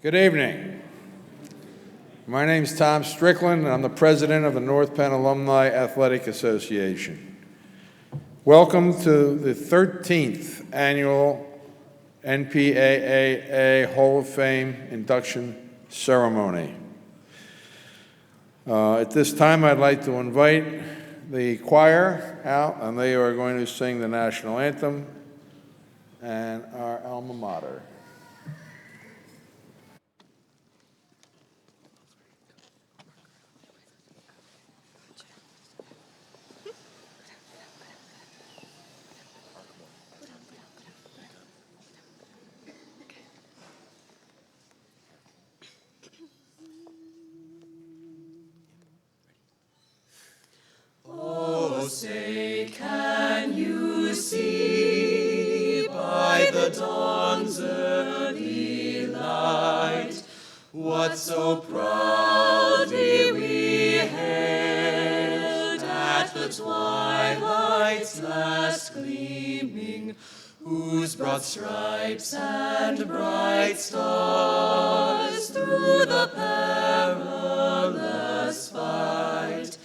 Good evening. My name is Tom Strickland, and I'm the president of the North Penn Alumni Athletic Association. Welcome to the 13th annual NPAAA Hall of Fame induction ceremony. At this time, I'd like to invite the choir out, and they are going to sing the national anthem and our alma mater. Oh, say, can you see by the dawn's early light what so proudly we hailed at the twilight's last gleaming, whose broad stripes and bright stars through the perilous fight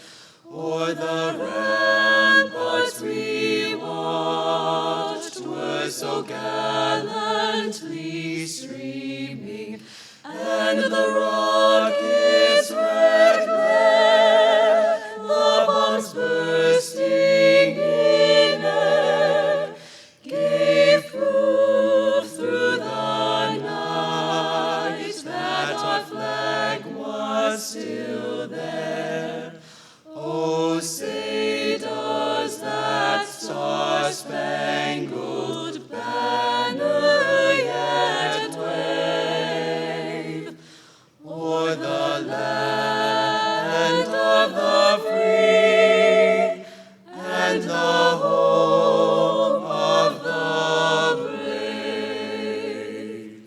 o'er the ramparts we watched were so gallantly streaming, and the rocket's red glare, the bombs bursting in air, gave proof through the night that our flag was still there. Oh, say, does that star-spangled banner yet wave o'er the land of the free and the home of the brave?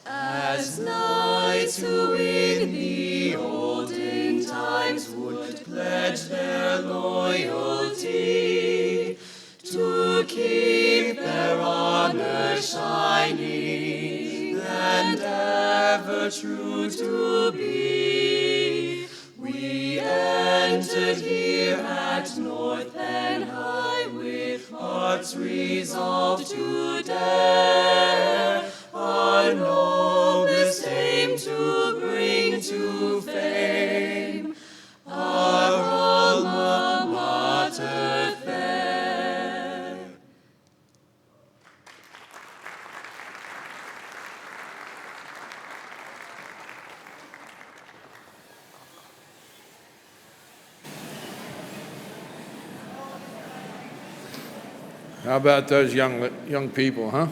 As knights who in the olden times would pledge their loyalty to keep their honor shining and ever true to be, we entered here at North Penn High with hearts resolved to dare our noblest aim to bring to fame our alma mater fair. How about those young people, huh?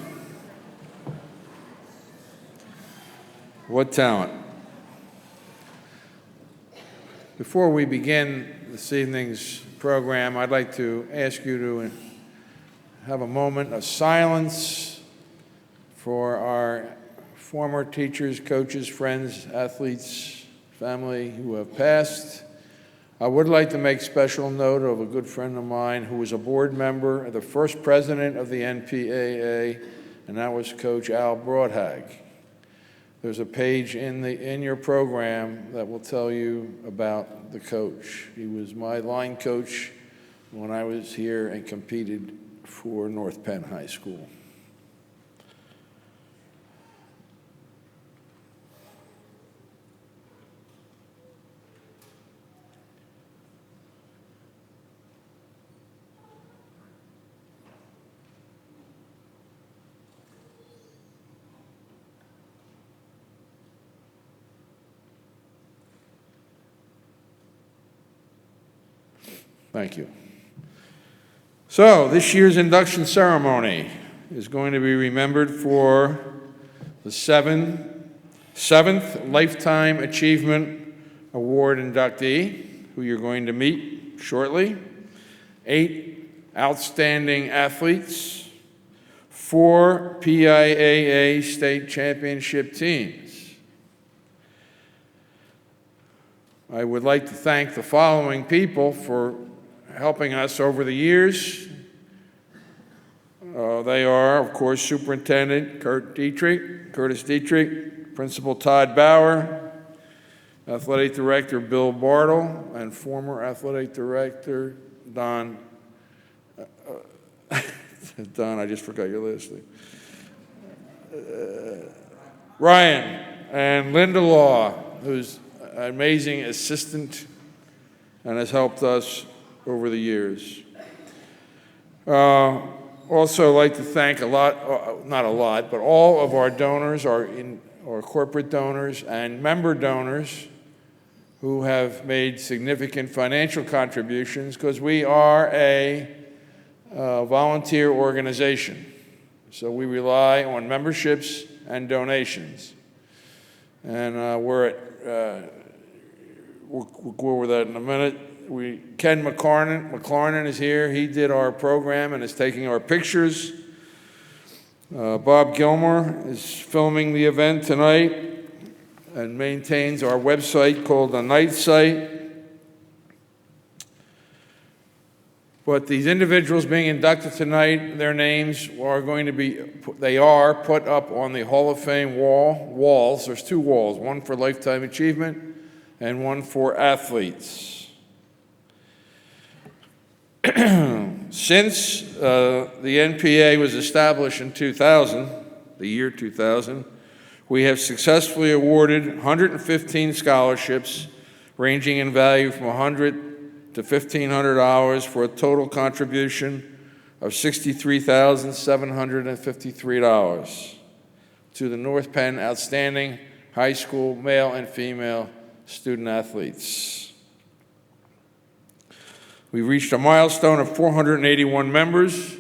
What talent. Before we begin this evening's program, I'd like to ask you to have a moment of silence for our former teachers, coaches, friends, athletes, family who have passed. I would like to make special note of a good friend of mine who was a board member, the first president of the NPAAA, and that was Coach Al Broadhag. There's a page in your program that will tell you about the coach. He was my line coach when I was here and competed for North Penn High School. Thank you. So, this year's induction ceremony is going to be remembered for the seventh Lifetime Achievement Award inductee, who you're going to meet shortly, 8 outstanding athletes, 4 PIAA state championship teams. I would like to thank the following people for helping us over the years. They are, of course, Superintendent Curtis Dietrich, Principal Todd Bauer, Athletic Director Bill Bartle, and former Athletic Director Don, I just forgot your last name. Ryan, and Linda Law, who's an amazing assistant and has helped us over the years. Also like to thank not a lot, but all of our donors, our corporate donors and member donors who have made significant financial contributions, because we are a volunteer organization. So we rely on memberships and donations. And we'll go over that in a minute. Ken McLarnon is here. He did our program and is taking our pictures. Bob Gilmore is filming the event tonight and maintains our website called the Night Site. But these individuals being inducted tonight, their names are going to be, they are put up on the Hall of Fame walls. There's two walls, one for lifetime achievement and one for athletes. Since the NPAA was established in 2000, the year 2000, we have successfully awarded 115 scholarships ranging in value from $100 to $1,500 for a total contribution of $63,753 to the North Penn Outstanding High School Male and Female Student Athletes. We reached a milestone of 481 members,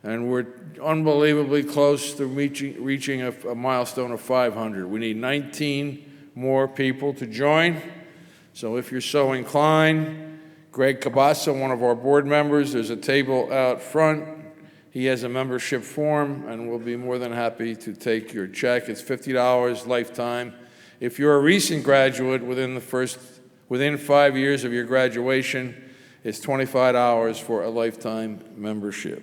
and we're unbelievably close to reaching a milestone of 500. We need 19 more people to join. So if you're so inclined, Greg Cabasa, one of our board members, there's a table out front. He has a membership form, and we'll be more than happy to take your check. It's $50 lifetime. If you're a recent graduate within 5 years of your graduation, it's $25 for a lifetime membership.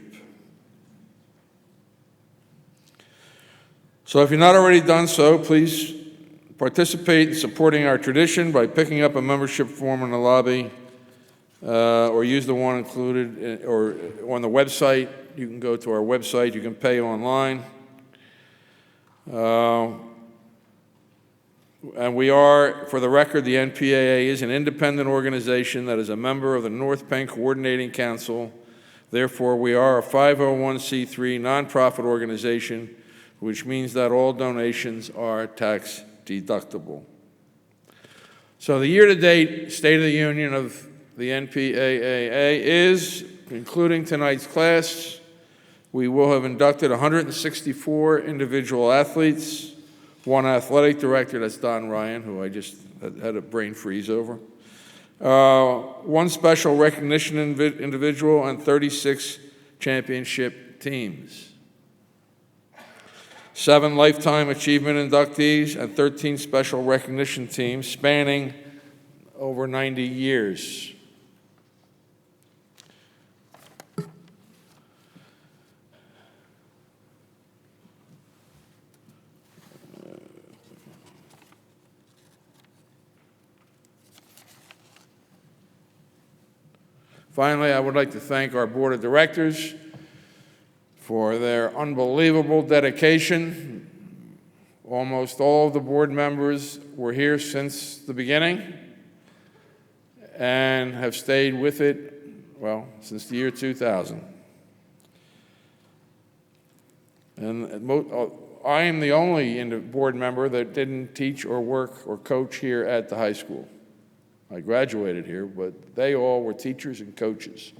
So if you're not already done so, please participate in supporting our tradition by picking up a membership form in the lobby or use the one included or on the website. You can go to our website. You can pay online. And we are, for the record, the NPAA is an independent organization that is a member of the North Penn Coordinating Council. Therefore, we are a 501c3 nonprofit organization, which means that all donations are tax deductible. So the year-to-date State of the Union of the NPAAA is, including tonight's class, we will have inducted 164 individual athletes, one athletic director, that's Don Ryan, who I just had a brain freeze over, one special recognition individual, and 36 championship teams. 7 lifetime achievement inductees and 13 special recognition teams spanning over 90 years. Finally, I would like to thank our board of directors for their unbelievable dedication. Almost all of the board members were here since the beginning and have stayed with it, well, since the year 2000. And I am the only board member that didn't teach or work or coach here at the high school. I graduated here, but they all were teachers and coaches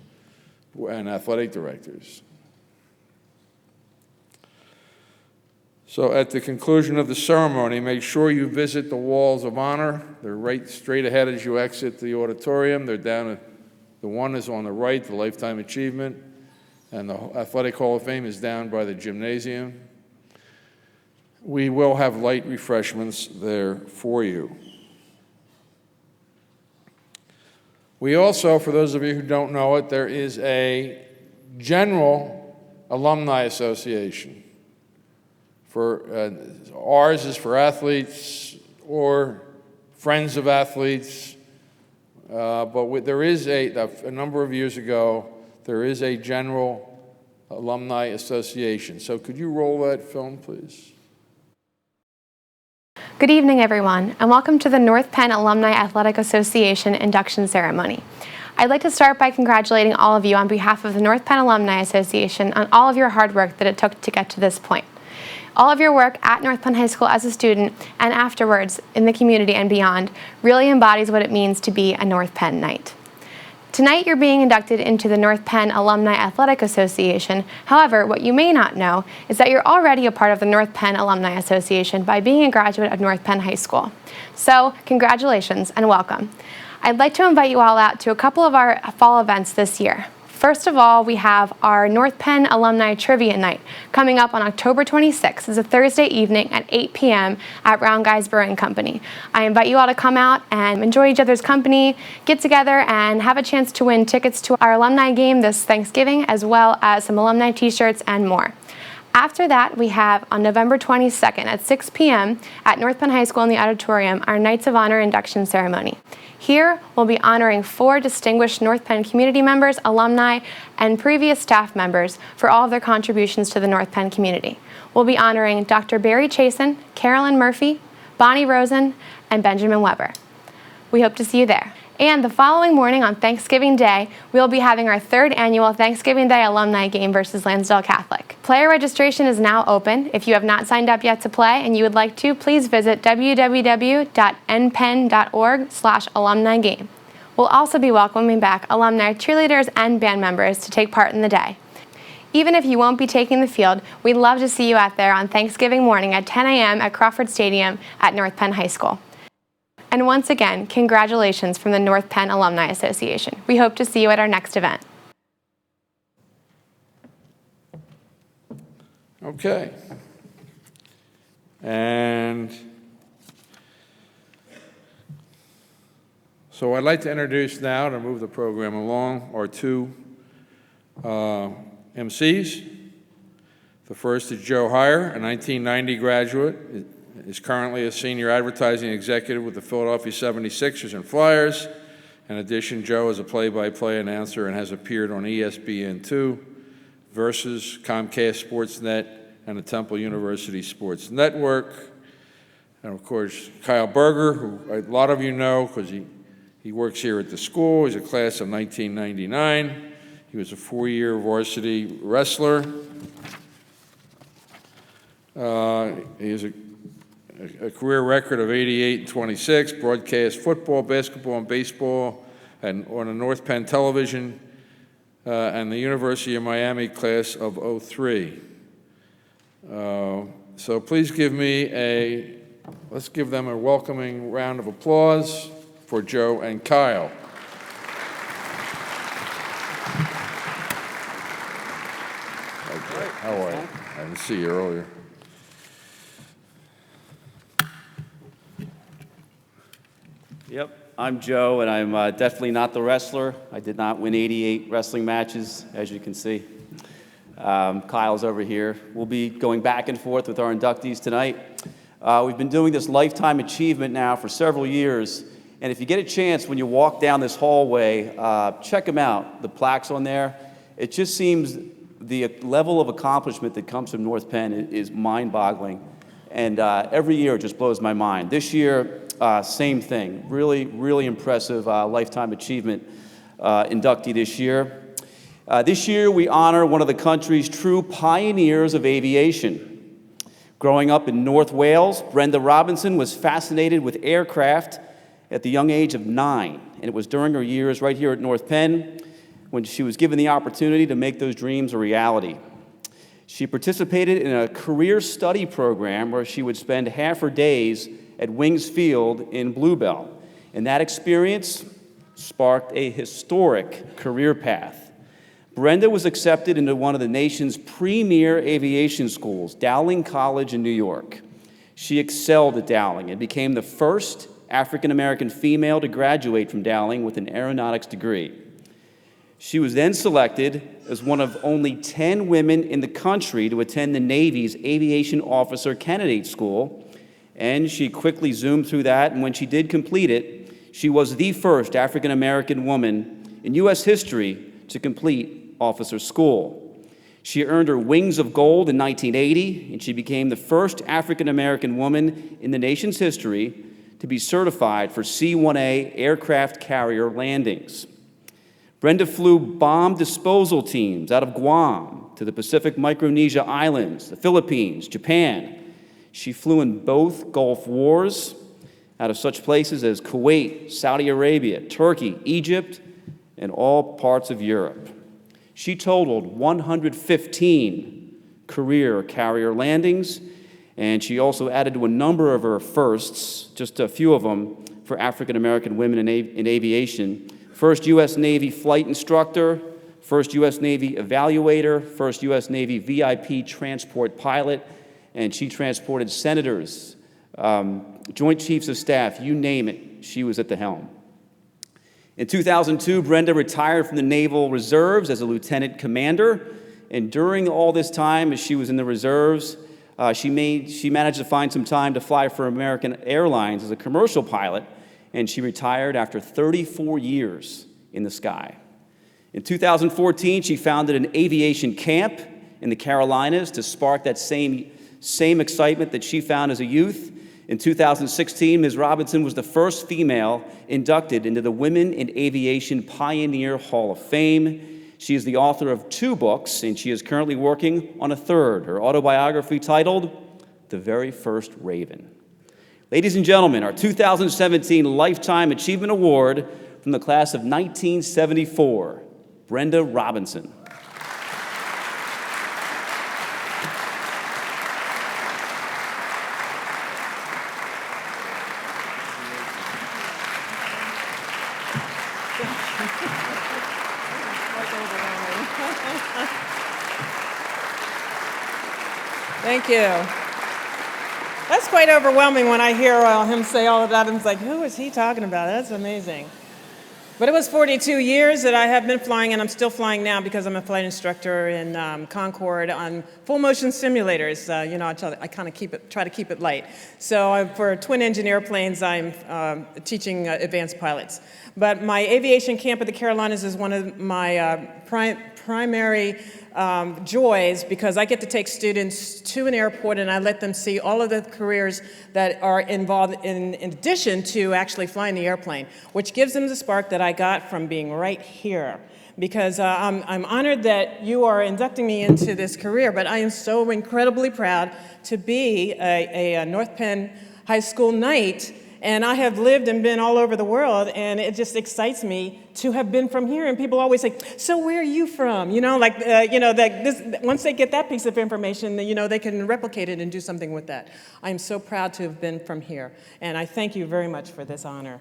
and athletic directors. So at the conclusion of the ceremony, make sure you visit the walls of honor. They're right straight ahead as you exit the auditorium. They're down the one is on the right, the Lifetime Achievement, and the Athletic Hall of Fame is down by the gymnasium. We will have light refreshments there for you. We also, for those of you who don't know it, there is a general alumni association. Ours is for athletes or friends of athletes, but there is a number of years ago, there is a general alumni association. So could you roll that film, please? Good evening, everyone, and welcome to the North Penn Alumni Athletic Association induction ceremony. I'd like to start by congratulating all of you on behalf of the North Penn Alumni Association on all of your hard work that it took to get to this point. All of your work at North Penn High School as a student and afterwards in the community and beyond really embodies what it means to be a North Penn Knight. Tonight you're being inducted into the North Penn Alumni Athletic Association. However, what you may not know is that you're already a part of the North Penn Alumni Association by being a graduate of North Penn High School. So, congratulations and welcome. I'd like to invite you all out to a couple of our fall events this year. First of all, we have our North Penn Alumni Trivia Night coming up on October 26th. It's a Thursday evening at 8 p.m. at Brown Guys Brewing Company. I invite you all to come out and enjoy each other's company, get together, and have a chance to win tickets to our alumni game this Thanksgiving, as well as some alumni t-shirts and more. After that, we have on November 22nd at 6 p.m. at North Penn High School in the auditorium, our Knights of Honor induction ceremony. Here, we'll be honoring 4 distinguished North Penn community members, alumni, and previous staff members for all of their contributions to the North Penn community. We'll be honoring Dr. Barry Chasen, Carolyn Murphy, Bonnie Rosen, and Benjamin Weber. We hope to see you there. And the following morning on Thanksgiving Day, we'll be having our 3rd annual Thanksgiving Day alumni game versus Lansdale Catholic. Player registration is now open. If you have not signed up yet to play and you would like to, please visit www.npenn.org/alumni game. We'll also be welcoming back alumni cheerleaders and band members to take part in the day. Even if you won't be taking the field, we'd love to see you out there on Thanksgiving morning at 10 a.m. at Crawford Stadium at North Penn High School. And once again, congratulations from the North Penn Alumni Association. We hope to see you at our next event. Okay. And so I'd like to introduce now, to move the program along, our 2 MCs. The first is Joe Heyer, a 1990 graduate, is currently a senior advertising executive with the Philadelphia 76ers and Flyers. In addition, Joe is a play-by-play announcer and has appeared on ESPN2, Versus, Comcast Sportsnet, and the Temple University Sports Network. And of course, Kyle Berger, who a lot of you know because he works here at the school. He's a class of 1999. He was a 4-year varsity wrestler. He has a career record of 88-26, broadcast football, basketball, and baseball, and on a North Penn television, and the University of Miami class of 03. So please let's give them a welcoming round of applause for Joe and Kyle. Okay. How are you? I didn't see you earlier. Yep, I'm Joe, and I'm definitely not the wrestler. I did not win 88 wrestling matches, as you can see. Kyle's over here. We'll be going back and forth with our inductees tonight. We've been doing this lifetime achievement now for several years, and if you get a chance when you walk down this hallway, check them out, the plaques on there. It just seems the level of accomplishment that comes from North Penn is mind-boggling, and every year it just blows my mind. This year, same thing. Really, really impressive lifetime achievement inductee this year. This year, we honor one of the country's true pioneers of aviation. Growing up in North Wales, Brenda Robinson was fascinated with aircraft at the young age of 9, and it was during her years right here at North Penn when she was given the opportunity to make those dreams a reality. She participated in a career study program where she would spend half her days at Wings Field in Bluebell, and that experience sparked a historic career path. Brenda was accepted into one of the nation's premier aviation schools, Dowling College in New York. She excelled at Dowling and became the first African-American female to graduate from Dowling with an aeronautics degree. She was then selected as one of only 10 women in the country to attend the Navy's Aviation Officer Candidate School, and she quickly zoomed through that, and when she did complete it, she was the first African-American woman in U.S. history to complete officer school. She earned her Wings of Gold in 1980, and she became the first African-American woman in the nation's history to be certified for C-1A aircraft carrier landings. Brenda flew bomb disposal teams out of Guam to the Pacific Micronesia Islands, the Philippines, Japan. She flew in both Gulf Wars out of such places as Kuwait, Saudi Arabia, Turkey, Egypt, and all parts of Europe. She totaled 115 career carrier landings, and she also added to a number of her firsts, just a few of them, for African-American women in aviation. First U.S. Navy flight instructor, first U.S. Navy evaluator, first U.S. Navy VIP transport pilot, and she transported senators, Joint Chiefs of Staff, you name it, she was at the helm. In 2002, Brenda retired from the Naval Reserves as a lieutenant commander, and during all this time, as she was in the reserves, she managed to find some time to fly for American Airlines as a commercial pilot, and she retired after 34 years in the sky. In 2014, she founded an aviation camp in the Carolinas to spark that same excitement that she found as a youth. In 2016, Ms. Robinson was the first female inducted into the Women in Aviation Pioneer Hall of Fame. She is the author of 2 books, and she is currently working on a third, her autobiography titled The Very First Raven. Ladies and gentlemen, our 2017 Lifetime Achievement Award from the class of 1974, Brenda Robinson. Thank you. That's quite overwhelming when I hear him say all of that. I'm like, who is he talking about? That's amazing. But it was 42 years that I have been flying, and I'm still flying now because I'm a flight instructor in Concord on full motion simulators. I kind of try to keep it light. So for twin engine airplanes, I'm teaching advanced pilots. But my aviation camp at the Carolinas is one of my primary joys, because I get to take students to an airport and I let them see all of the careers that are involved in addition to actually flying the airplane, which gives them the spark that I got from being right here. Because I'm honored that you are inducting me into this career, but I am so incredibly proud to be a North Penn High School Knight. And I have lived and been all over the world, and it just excites me to have been from here. And people always say, so where are you from? Once they get that piece of information, they can replicate it and do something with that. I am so proud to have been from here, and I thank you very much for this honor.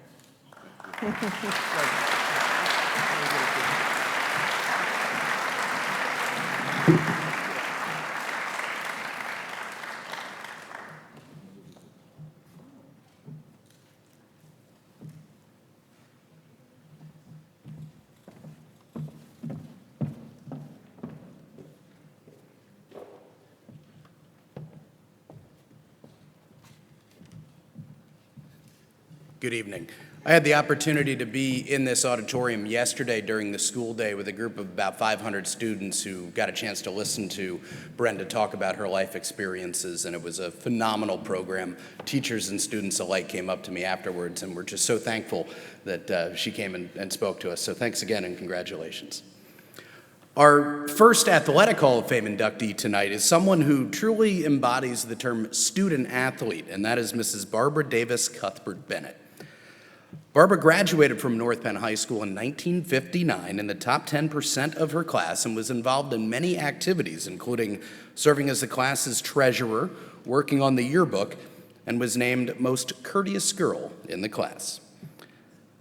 Good evening. I had the opportunity to be in this auditorium yesterday during the school day with a group of about 500 students who got a chance to listen to Brenda talk about her life experiences, and it was a phenomenal program. Teachers and students alike came up to me afterwards and were just so thankful that she came and spoke to us. So thanks again and congratulations. Our first Athletic Hall of Fame inductee tonight is someone who truly embodies the term student athlete, and that is Mrs. Barbara Davis Cuthbert-Bennett. Barbara graduated from North Penn High School in 1959 in the top 10% of her class and was involved in many activities, including serving as the class's treasurer, working on the yearbook, and was named Most Courteous Girl in the class.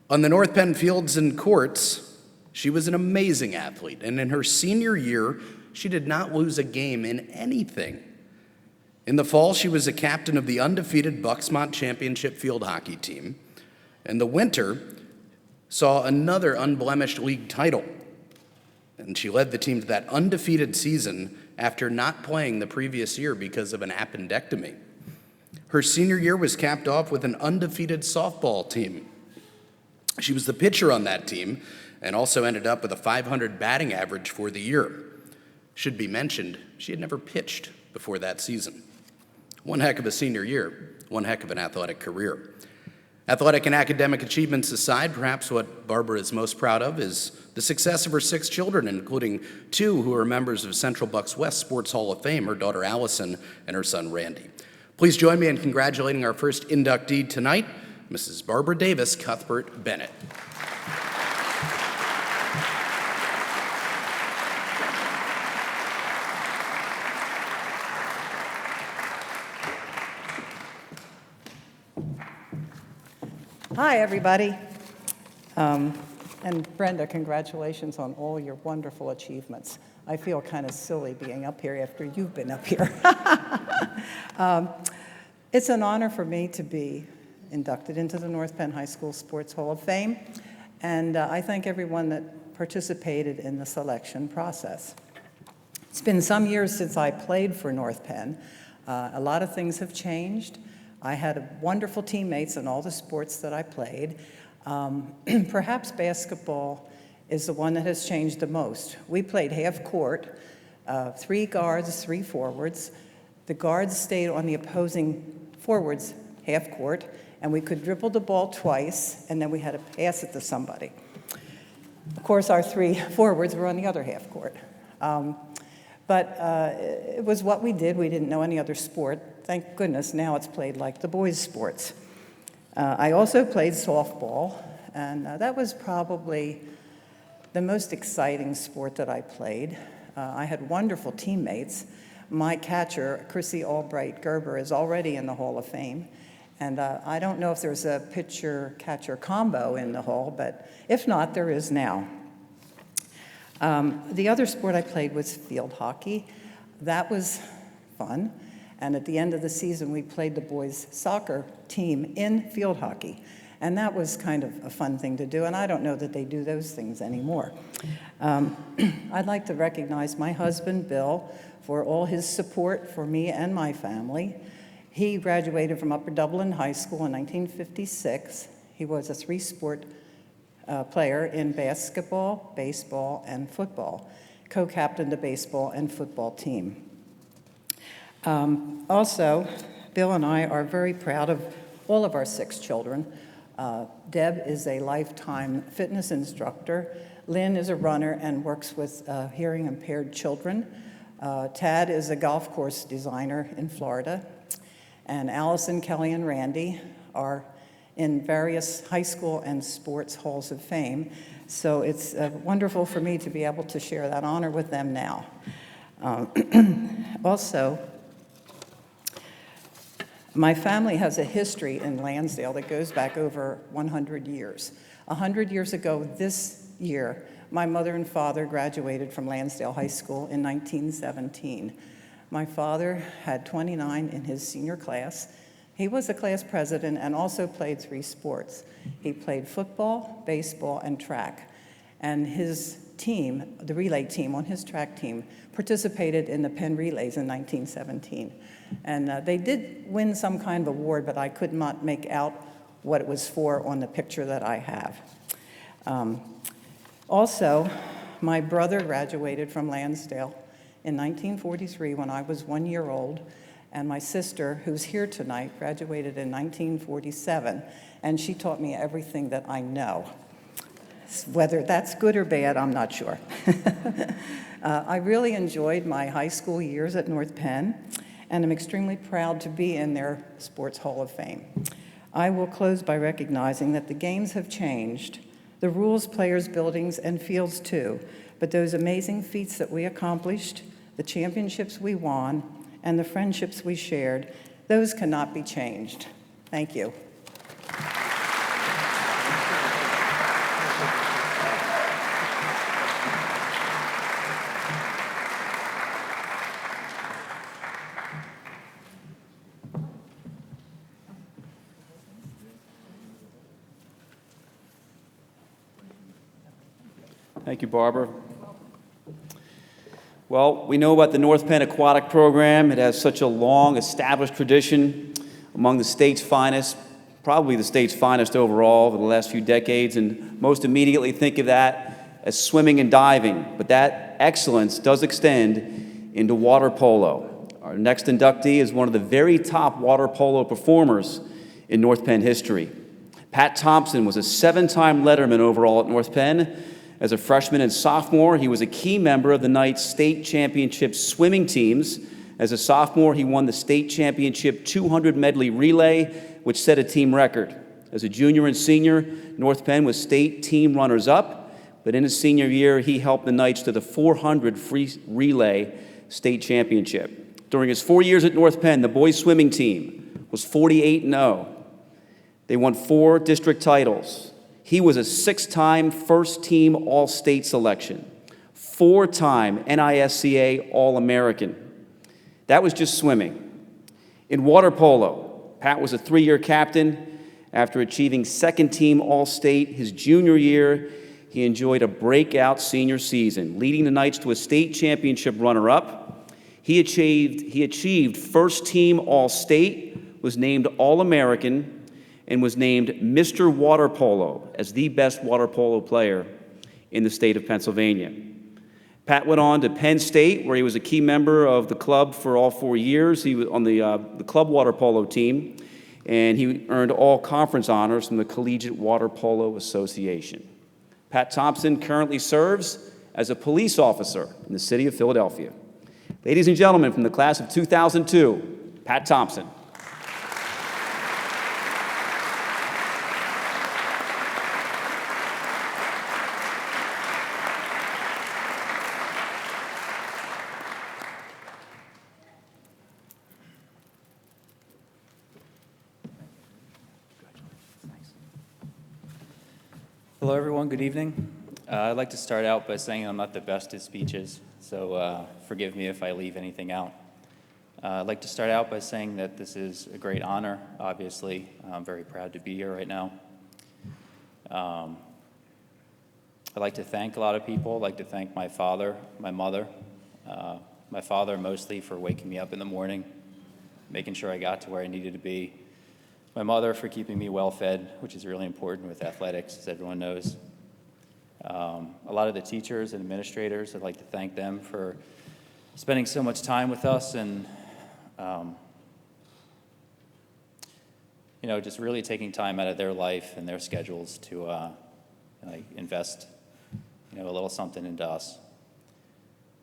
On the North Penn fields and courts, she was an amazing athlete, and in her senior year, she did not lose a game in anything. In the fall, she was a captain of the undefeated Bucksmont Championship field hockey team. And the winter saw another unblemished league title. And she led the team to that undefeated season after not playing the previous year because of an appendectomy. Her senior year was capped off with an undefeated softball team. She was the pitcher on that team and also ended up with a .500 batting average for the year. Should be mentioned, she had never pitched before that season. One heck of a senior year, one heck of an athletic career. Athletic and academic achievements aside, perhaps what Barbara is most proud of is the success of her 6 children, including 2 who are members of Central Bucks West Sports Hall of Fame, her daughter Allison and her son Randy. Please join me in congratulating our first inductee tonight, Mrs. Barbara Davis Cuthbert Bennett. Hi, everybody. And Brenda, congratulations on all your wonderful achievements. I feel kind of silly being up here after you've been up here. It's an honor for me to be inducted into the North Penn High School Sports Hall of Fame, and I thank everyone that participated in the selection process. It's been some years since I played for North Penn. A lot of things have changed. I had wonderful teammates in all the sports that I played. Perhaps basketball is the one that has changed the most. We played half court, 3 guards, 3 forwards. The guards stayed on the opposing forwards half court, and we could dribble the ball twice, and then we had to pass it to somebody. Of course, our 3 forwards were on the other half court. But it was what we did. We didn't know any other sport. Thank goodness now it's played like the boys' sports. I also played softball, and that was probably the most exciting sport that I played. I had wonderful teammates. My catcher, Chrissy Albright Gerber, is already in the Hall of Fame. And I don't know if there's a pitcher-catcher combo in the Hall, but if not, there is now. The other sport I played was field hockey. That was fun. And at the end of the season, we played the boys' soccer team in field hockey. And that was kind of a fun thing to do, and I don't know that they do those things anymore. I'd like to recognize my husband, Bill, for all his support for me and my family. He graduated from Upper Dublin High School in 1956. He was a 3-sport player in basketball, baseball, and football, co-captained the baseball and football team. Also, Bill and I are very proud of all of our 6 children. Deb is a lifetime fitness instructor. Lynn is a runner and works with hearing impaired children. Tad is a golf course designer in Florida. And Allison, Kelly, and Randy are in various high school and sports halls of fame. So it's wonderful for me to be able to share that honor with them now. Also, my family has a history in Lansdale that goes back over 100 years. 100 years ago this year, my mother and father graduated from Lansdale High School in 1917. My father had 29 in his senior class. He was the class president and also played 3 sports. He played football, baseball, and track. And his team, the relay team on his track team, participated in the Penn Relays in 1917. And they did win some kind of award, but I could not make out what it was for on the picture that I have. Also, my brother graduated from Lansdale in 1943 when I was 1 year old, and my sister, who's here tonight, graduated in 1947, and she taught me everything that I know. Whether that's good or bad, I'm not sure. I really enjoyed my high school years at North Penn, and I'm extremely proud to be in their Sports Hall of Fame. I will close by recognizing that the games have changed, the rules, players, buildings, and fields too, but those amazing feats that we accomplished, the championships we won, and the friendships we shared, those cannot be changed. Thank you. Thank you, Barbara. Well, we know about the North Penn Aquatic Program. It has such a long, established tradition among the state's finest, probably the state's finest overall over the last few decades, and most immediately think of that as swimming and diving. But that excellence does extend into water polo. Our next inductee is one of the very top water polo performers in North Penn history. Pat Thompson was a 7-time letterman overall at North Penn. As a freshman and sophomore, he was a key member of the Knights state championship swimming teams. As a sophomore, he won the state championship 200 medley relay, which set a team record. As a junior and senior, North Penn was state team runners-up, but in his senior year, he helped the Knights to the 400 free relay state championship. During his 4 years at North Penn, the boys swimming team was 48-0. They won 4 district titles. He was a 6-time first-team All-State selection, 4-time NISCA All-American. That was just swimming. In water polo, Pat was a 3-year captain. After achieving second-team All-State his junior year, he enjoyed a breakout senior season, leading the Knights to a state championship runner-up. He achieved first-team All-State, was named All-American, and was named Mr. Water Polo as the best water polo player in the state of Pennsylvania. Pat went on to Penn State, where he was a key member of the club for all 4 years. He was on the club water polo team, and he earned all conference honors from the Collegiate Water Polo Association. Pat Thompson currently serves as a police officer in the city of Philadelphia. Ladies and gentlemen, from the class of 2002, Pat Thompson. Hello, everyone. Good evening. I'd like to start out by saying I'm not the best at speeches, so forgive me if I leave anything out. I'd like to start out by saying that this is a great honor, obviously. I'm very proud to be here right now. I'd like to thank a lot of people. I'd like to thank my father, my mother. My father mostly for waking me up in the morning, making sure I got to where I needed to be. My mother for keeping me well-fed, which is really important with athletics, as everyone knows. A lot of the teachers and administrators, I'd like to thank them for spending so much time with us and, just really taking time out of their life and their schedules to invest, a little something into us.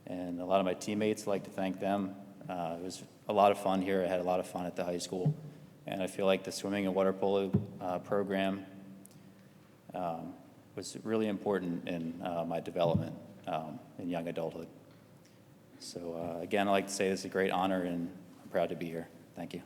And a lot of my teammates, I'd like to thank them. It was a lot of fun here. I had a lot of fun at the high school. And I feel like the swimming and water polo program was really important in my development in young adulthood. So again, I'd like to say this is a great honor, and I'm proud to be here. Thank you.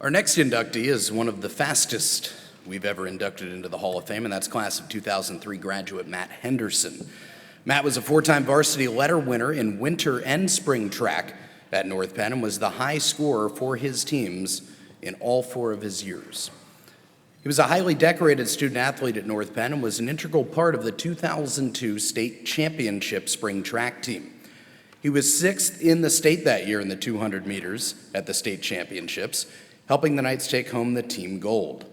Our next inductee is one of the fastest we've ever inducted into the Hall of Fame, and that's class of 2003 graduate Matt Henderson. Matt was a 4-time varsity letter winner in winter and spring track at North Penn and was the high scorer for his teams in all 4 of his years. He was a highly decorated student athlete at North Penn and was an integral part of the 2002 state championship spring track team. He was 6th in the state that year in the 200 meters at the state championships, helping the Knights take home the team gold.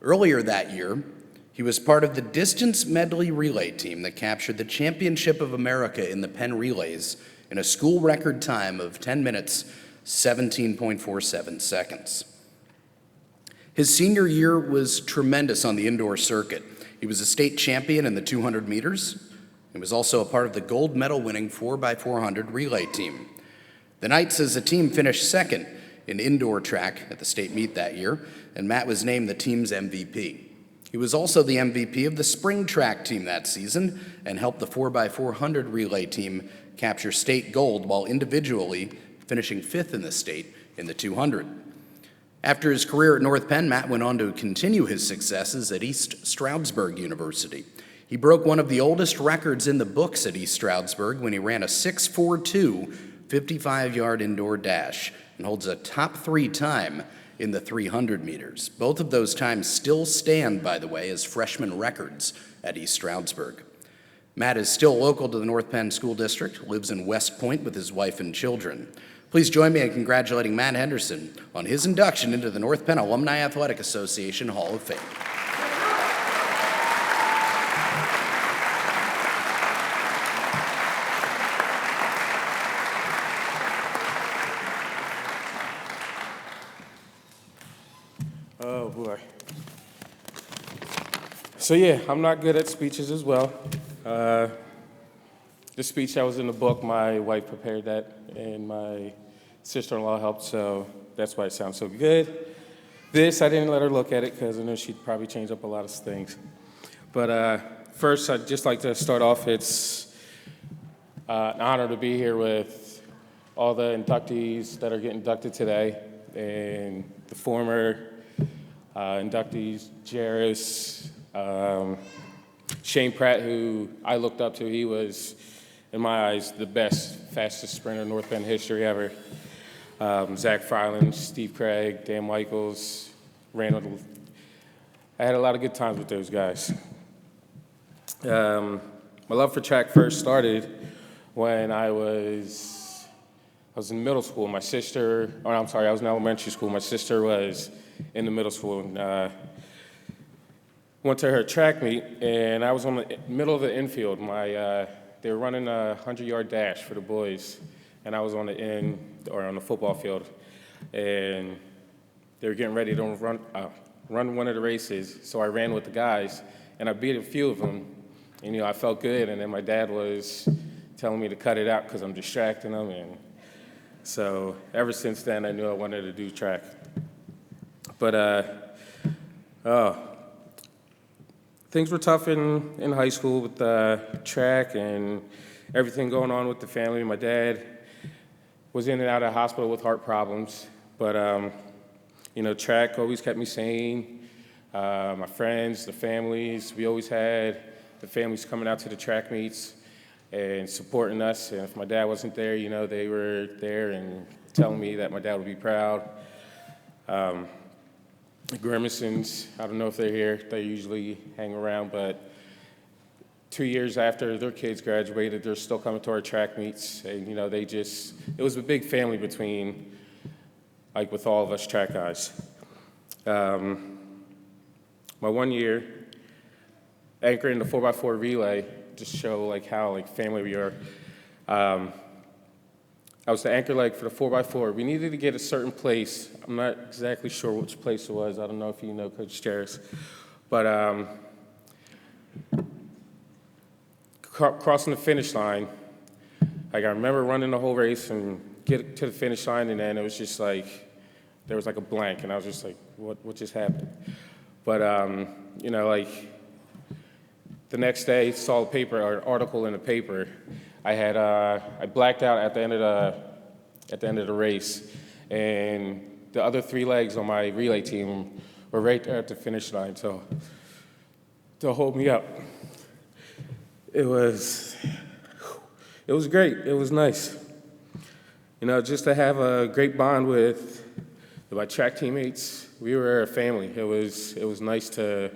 Earlier that year, he was part of the distance medley relay team that captured the Championship of America in the Penn Relays in a school record time of 10 minutes, 17.47 seconds. His senior year was tremendous on the indoor circuit. He was a state champion in the 200 meters. He was also a part of the gold medal winning 4x400 relay team. The Knights as a team finished 2nd in indoor track at the state meet that year, and Matt was named the team's MVP. He was also the MVP of the spring track team that season and helped the 4x400 relay team capture state gold while individually finishing 5th in the state in the 200. After his career at North Penn, Matt went on to continue his successes at East Stroudsburg University. He broke one of the oldest records in the books at East Stroudsburg when he ran a 6.42 55-yard indoor dash and holds a top 3 time in the 300 meters. Both of those times still stand, by the way, as freshman records at East Stroudsburg. Matt is still local to the North Penn School District, lives in West Point with his wife and children. Please join me in congratulating Matt Henderson on his induction into the North Penn Alumni Athletic Association Hall of Fame. Oh, boy. So, yeah, I'm not good at speeches as well. The speech that was in the book, my wife prepared that, and my sister-in-law helped, so that's why it sounds so good. This, I didn't let her look at it because I know she'd probably change up a lot of things. But first, I'd just like to start off, it's an honor to be here with all the inductees that are getting inducted today, and the former inductees, Jairus, Shane Pratt, who I looked up to. He was, in my eyes, the best, fastest sprinter in North Penn history ever. Zach Fryland, Steve Craig, Dan Michaels, Randall. I had a lot of good times with those guys. My love for track first started when I was in middle school. My sister, I was in elementary school. My sister was in the middle school, and went to her track meet, and I was on the middle of the infield. They were running a 100-yard dash for the boys, and I was on the football field, and they were getting ready to run one of the races. So I ran with the guys, and I beat a few of them, and I felt good. And then my dad was telling me to cut it out because I'm distracting them, and so ever since then I knew I wanted to do track. But things were tough in high school with track and everything going on with the family. My dad was in and out of the hospital with heart problems, but track always kept me sane. My friends, the families, we always had the families coming out to the track meets and supporting us. And if my dad wasn't there, they were there and telling me that my dad would be proud. The Grimsons, I don't know if they're here. They usually hang around, but 2 years after their kids graduated, they're still coming to our track meets. And, it was a big family between, with all of us track guys. My 1 year, anchoring the 4x4 relay, just show, how, family we are. I was the anchor leg for the 4x4. We needed to get a certain place. I'm not exactly sure which place it was. I don't know if you know Coach Jairus. But crossing the finish line, I remember running the whole race and get to the finish line, and then it was just there was a blank, and I was just like, what just happened? But, the next day, saw an article in the paper. I blacked out at the end of the race, and the other 3 legs on my relay team were right there at the finish line to hold me up. It was great. It was nice. Just to have a great bond with my track teammates. We were a family. It was nice to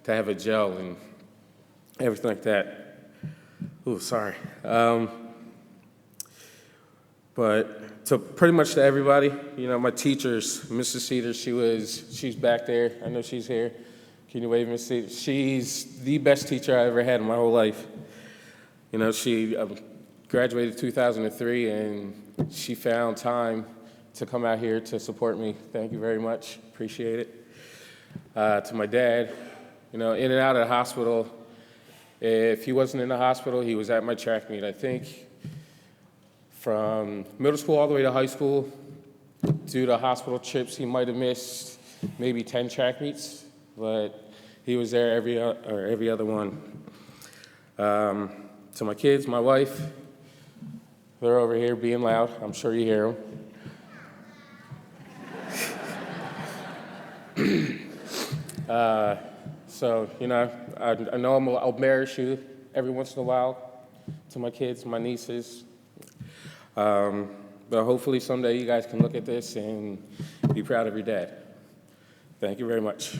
have a gel and everything like that. Ooh, sorry. But to pretty much to everybody, my teachers, Mrs. Cedar, she's back there. I know she's here. Can you wave, Mrs. Cedar? She's the best teacher I ever had in my whole life. She graduated 2003, and she found time to come out here to support me. Thank you very much. Appreciate it. To my dad, in and out of the hospital. If he wasn't in the hospital, he was at my track meet. I think from middle school all the way to high school, due to hospital trips, he might have missed maybe 10 track meets, but he was there every other one. To my kids, my wife, they're over here being loud. I'm sure you hear them. So, you know, I know I'll embarrass you every once in a while to my kids, my nieces. But hopefully someday you guys can look at this and be proud of your dad. Thank you very much.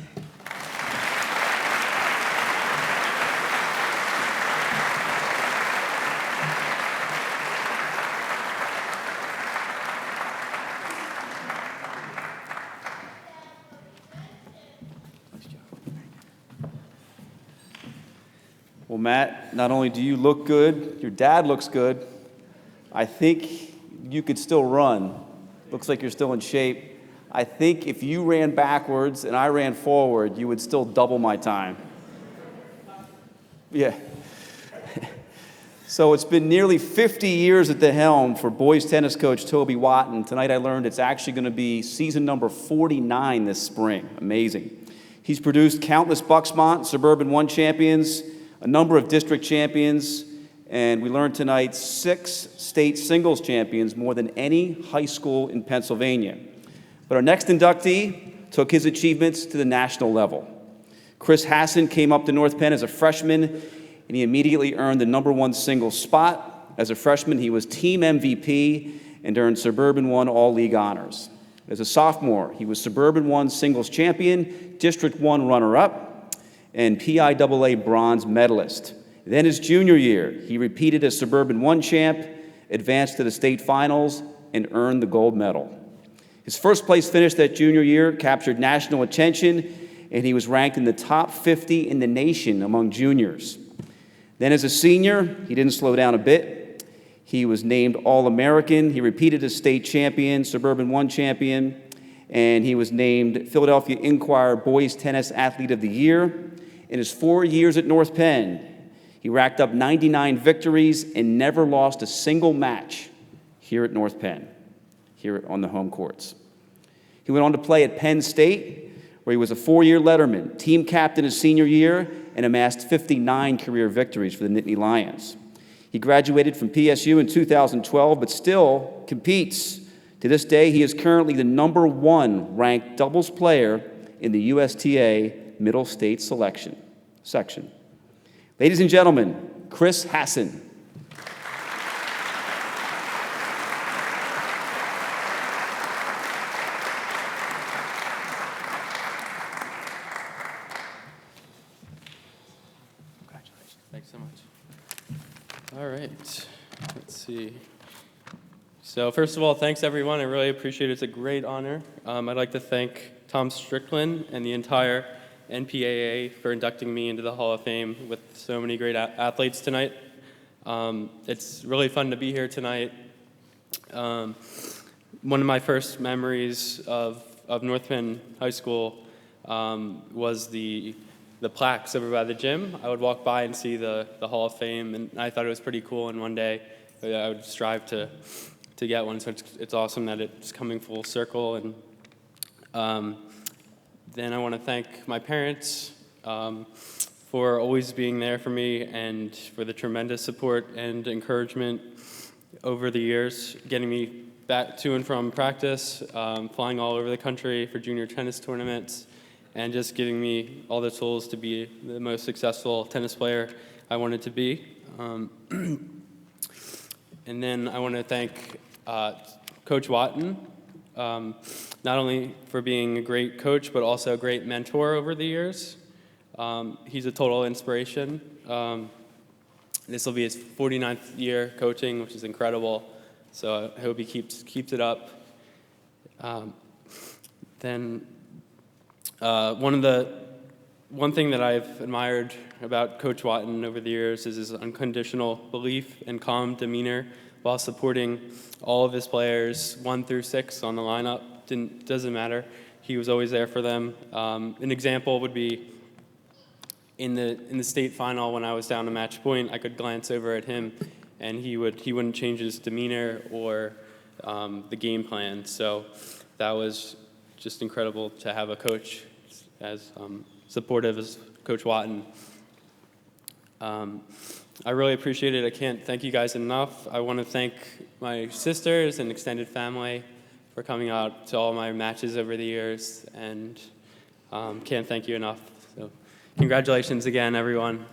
Well, Matt, not only do you look good, your dad looks good. I think you could still run. Looks like you're still in shape. I think if you ran backwards and I ran forward, you would still double my time. Yeah. So it's been nearly 50 years at the helm for boys tennis coach Toby Watton. Tonight I learned it's actually going to be season number 49 this spring. Amazing. He's produced countless Bucksmont Suburban 1 champions, a number of district champions, and we learned tonight 6 state singles champions, more than any high school in Pennsylvania. But our next inductee took his achievements to the national level. Chris Hassan came up to North Penn as a freshman, and he immediately earned the #1 singles spot. As a freshman, he was team MVP and earned Suburban 1 All-League honors. As a sophomore, he was Suburban 1 singles champion, District 1 runner-up, and PIAA bronze medalist. Then his junior year, he repeated as Suburban 1 champ, advanced to the state finals, and earned the gold medal. His first place finish that junior year captured national attention, and he was ranked in the top 50 in the nation among juniors. Then as a senior, he didn't slow down a bit. He was named All-American. He repeated as state champion, Suburban 1 champion, and he was named Philadelphia Inquirer Boys Tennis Athlete of the Year. In his 4 years at North Penn, he racked up 99 victories and never lost a single match here at North Penn, here on the home courts. He went on to play at Penn State, where he was a 4-year letterman, team captain his senior year, and amassed 59 career victories for the Nittany Lions. He graduated from PSU in 2012, but still competes. To this day, he is currently the #1 ranked doubles player in the USTA Middle State section. Ladies and gentlemen, Chris Hassan. Thanks so much. All right, let's see. So first of all, thanks everyone. I really appreciate it. It's a great honor. I'd like to thank Tom Strickland and the entire NPAAA for inducting me into the Hall of Fame with so many great athletes tonight. It's really fun to be here tonight. One of my first memories of North Penn High School was the plaques over by the gym. I would walk by and see the Hall of Fame, and I thought it was pretty cool, and one day I would strive to get one, so it's awesome that it's coming full circle. And then I want to thank my parents for always being there for me and for the tremendous support and encouragement over the years, getting me back to and from practice, flying all over the country for junior tennis tournaments, and just giving me all the tools to be the most successful tennis player I wanted to be. And then I want to thank Coach Watton, not only for being a great coach, but also a great mentor over the years. He's a total inspiration. This will be his 49th year coaching, which is incredible. So I hope he keeps it up. Then one thing that I've admired about Coach Watton over the years is his unconditional belief and calm demeanor while supporting all of his players, 1 through 6 on the lineup. Doesn't matter. He was always there for them. An example would be in the state final when I was down to match point. I could glance over at him, and he wouldn't change his demeanor or the game plan. So that was just incredible to have a coach as supportive as Coach Watton. I really appreciate it. I can't thank you guys enough. I want to thank my sisters and extended family for coming out to all my matches over the years. And Can't thank you enough. So congratulations again, everyone.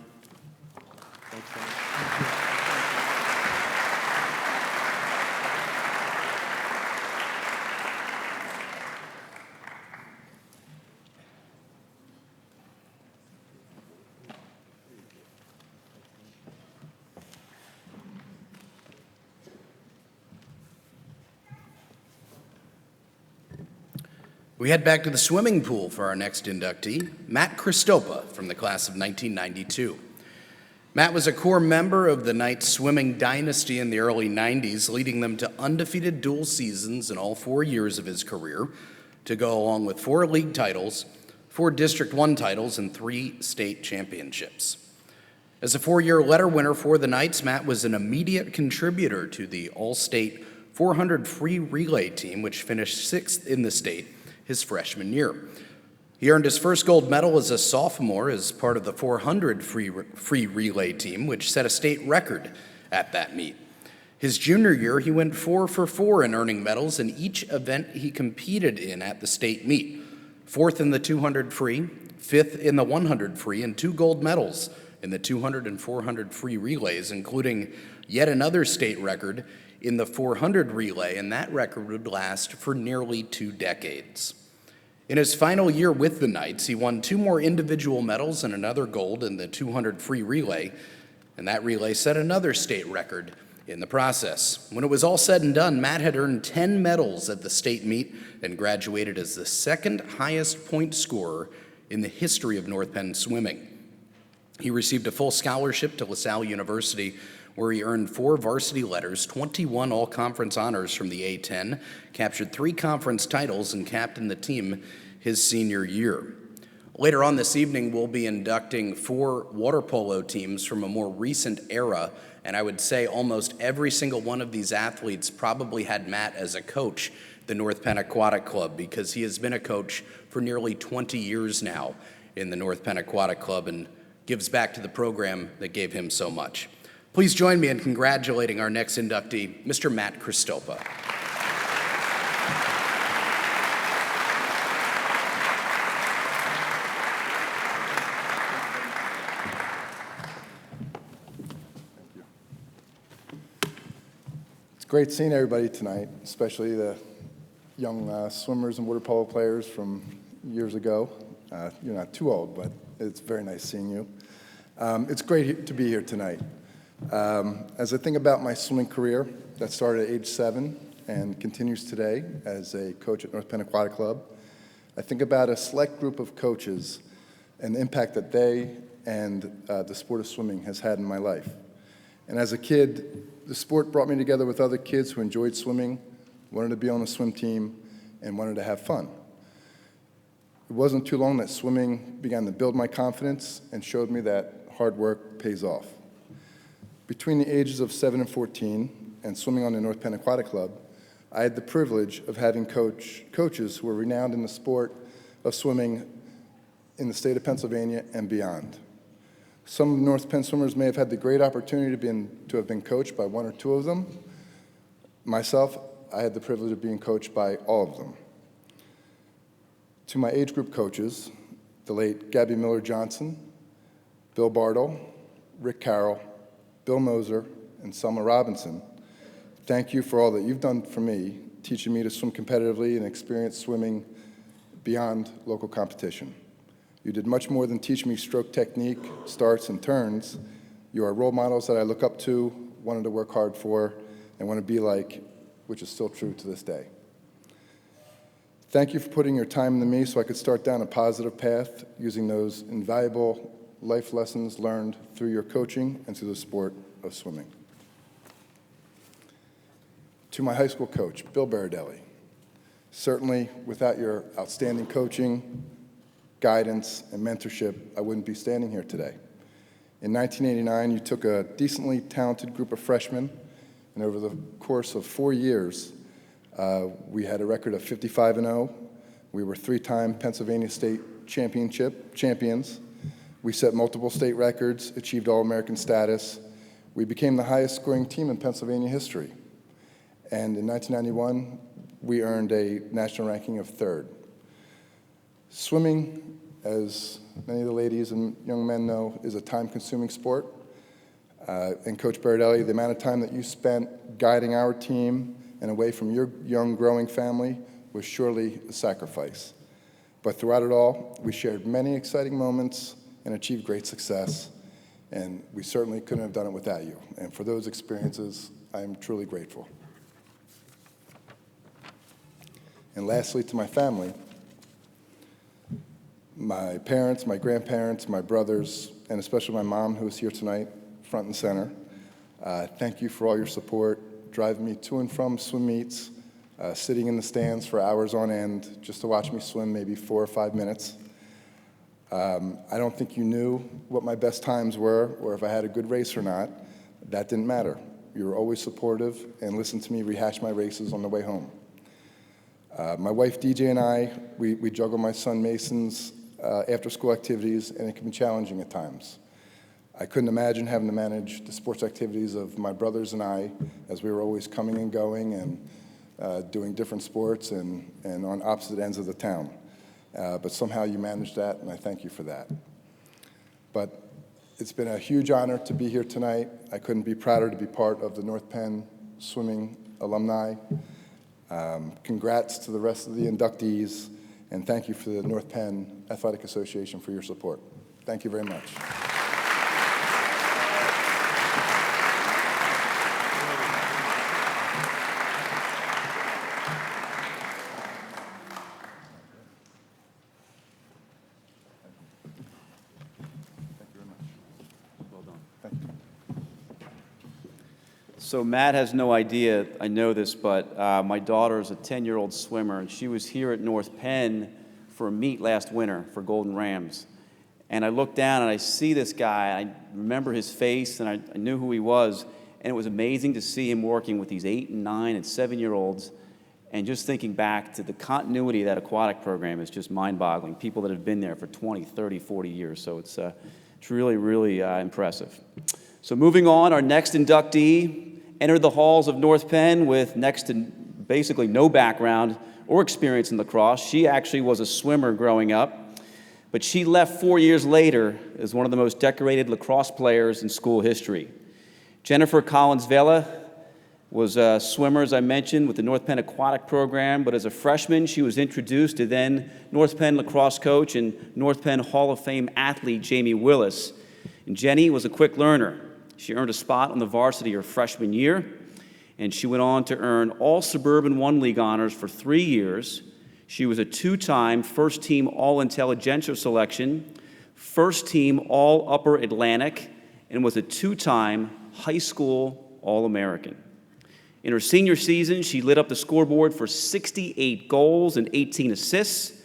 Thanks so much. We head back to the swimming pool for our next inductee, Matt Christopa from the class of 1992. Matt was a core member of the Knights swimming dynasty in the early 90s, leading them to undefeated dual seasons in all 4 years of his career, to go along with 4 league titles, 4 District 1 titles, and 3 state championships. As a 4-year letter winner for the Knights, Matt was an immediate contributor to the All-State 400 free relay team, which finished 6th in the state his freshman year. He earned his first gold medal as a sophomore as part of the 400 free relay team, which set a state record at that meet. His junior year, he went 4 for 4 in earning medals in each event he competed in at the state meet. 4th in the 200 free, 5th in the 100 free, and 2 gold medals in the 200 and 400 free relays, including yet another state record in the 400 relay, and that record would last for nearly 2 decades. In his final year with the Knights, he won 2 more individual medals and another gold in the 200 free relay, and that relay set another state record in the process. When it was all said and done, Matt had earned 10 medals at the state meet and graduated as the 2nd highest point scorer in the history of North Penn swimming. He received a full scholarship to LaSalle University, where he earned 4 varsity letters, 21 all-conference honors from the A-10, captured 3 conference titles, and captained the team his senior year. Later on this evening, we'll be inducting 4 water polo teams from a more recent era, and I would say almost every single one of these athletes probably had Matt as a coach at the North Penn Aquatic Club, because he has been a coach for nearly 20 years now in the North Penn Aquatic Club and gives back to the program that gave him so much. Please join me in congratulating our next inductee, Mr. Matt Christopa. It's great seeing everybody tonight, especially the young swimmers and water polo players from years ago. You're not too old, but it's very nice seeing you. It's great to be here tonight. As I think about my swimming career that started at age 7 and continues today as a coach at North Penn Aquatic Club, I think about a select group of coaches and the impact that they and the sport of swimming has had in my life. And as a kid, the sport brought me together with other kids who enjoyed swimming, wanted to be on a swim team, and wanted to have fun. It wasn't too long that swimming began to build my confidence and showed me that hard work pays off. Between the ages of 7 and 14 and swimming on the North Penn Aquatic Club, I had the privilege of having coaches who were renowned in the sport of swimming in the state of Pennsylvania and beyond. Some North Penn swimmers may have had the great opportunity to have been coached by 1 or 2 of them. Myself, I had the privilege of being coached by all of them. To my age group coaches, the late Gabby Miller-Johnson, Bill Bartle, Rick Carroll, Bill Moser, and Selma Robinson, thank you for all that you've done for me, teaching me to swim competitively and experience swimming beyond local competition. You did much more than teach me stroke technique, starts, and turns. You are role models that I look up to, wanted to work hard for, and want to be like, which is still true to this day. Thank you for putting your time into me so I could start down a positive path using those invaluable life lessons learned through your coaching and through the sport of swimming. To my high school coach, Bill Baradelli, certainly without your outstanding coaching, guidance, and mentorship, I wouldn't be standing here today. In 1989, you took a decently talented group of freshmen, and over the course of 4 years, we had a record of 55-0. We were 3-time Pennsylvania State champions. We set multiple state records, achieved All-American status. We became the highest scoring team in Pennsylvania history. And in 1991, we earned a national ranking of 3rd. Swimming, as many of the ladies and young men know, is a time-consuming sport. And Coach Berardelli, the amount of time that you spent guiding our team and away from your young, growing family was surely a sacrifice. But throughout it all, we shared many exciting moments and achieved great success, and we certainly couldn't have done it without you. And for those experiences, I am truly grateful. And lastly, to my family, my parents, my grandparents, my brothers, and especially my mom, who is here tonight, front and center. Thank you for all your support, driving me to and from swim meets, sitting in the stands for hours on end just to watch me swim maybe 4 or 5 minutes. I don't think you knew what my best times were or if I had a good race or not. That didn't matter. You were always supportive and listened to me rehash my races on the way home. My wife DJ and I, we juggle my son Mason's after-school activities, and it can be challenging at times. I couldn't imagine having to manage the sports activities of my brothers and I, as we were always coming and going and doing different sports and on opposite ends of the town. But somehow you managed that, and I thank you for that. But it's been a huge honor to be here tonight. I couldn't be prouder to be part of the North Penn swimming alumni. Congrats to the rest of the inductees, and thank you for the North Penn Athletic Association for your support. Thank you very much. So Matt has no idea, I know this, but my daughter is a 10-year-old swimmer, and she was here at North Penn for a meet last winter for Golden Rams. And I looked down and I see this guy, I remember his face, and I knew who he was, and it was amazing to see him working with these 8 and 9 and 7-year-olds, and just thinking back to the continuity of that aquatic program is just mind-boggling. People that have been there for 20, 30, 40 years, so it's really, really impressive. So moving on, our next inductee entered the halls of North Penn with next to basically no background or experience in lacrosse. She actually was a swimmer growing up, but she left 4 years later as one of the most decorated lacrosse players in school history. Jennifer Collins-Vela was a swimmer, as I mentioned, with the North Penn Aquatic program, but as a freshman, she was introduced to then North Penn lacrosse coach and North Penn Hall of Fame athlete Jamie Willis. And Jenny was a quick learner. She earned a spot on the varsity her freshman year, and she went on to earn all Suburban 1 League honors for 3 years. She was a 2-time first-team All-Intelligentsia selection, first-team All-Upper Atlantic, and was a 2-time high school All-American. In her senior season, she lit up the scoreboard for 68 goals and 18 assists.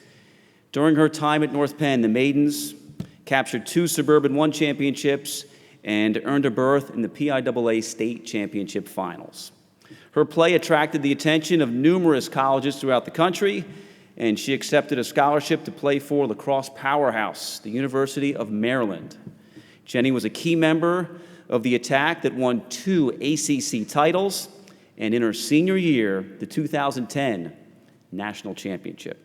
During her time at North Penn, the Maidens captured 2 Suburban 1 championships and earned a berth in the PIAA state championship finals. Her play attracted the attention of numerous colleges throughout the country, and she accepted a scholarship to play for lacrosse powerhouse, the University of Maryland. Jenny was a key member of the attack that won 2 ACC titles, and in her senior year, the 2010 national championship.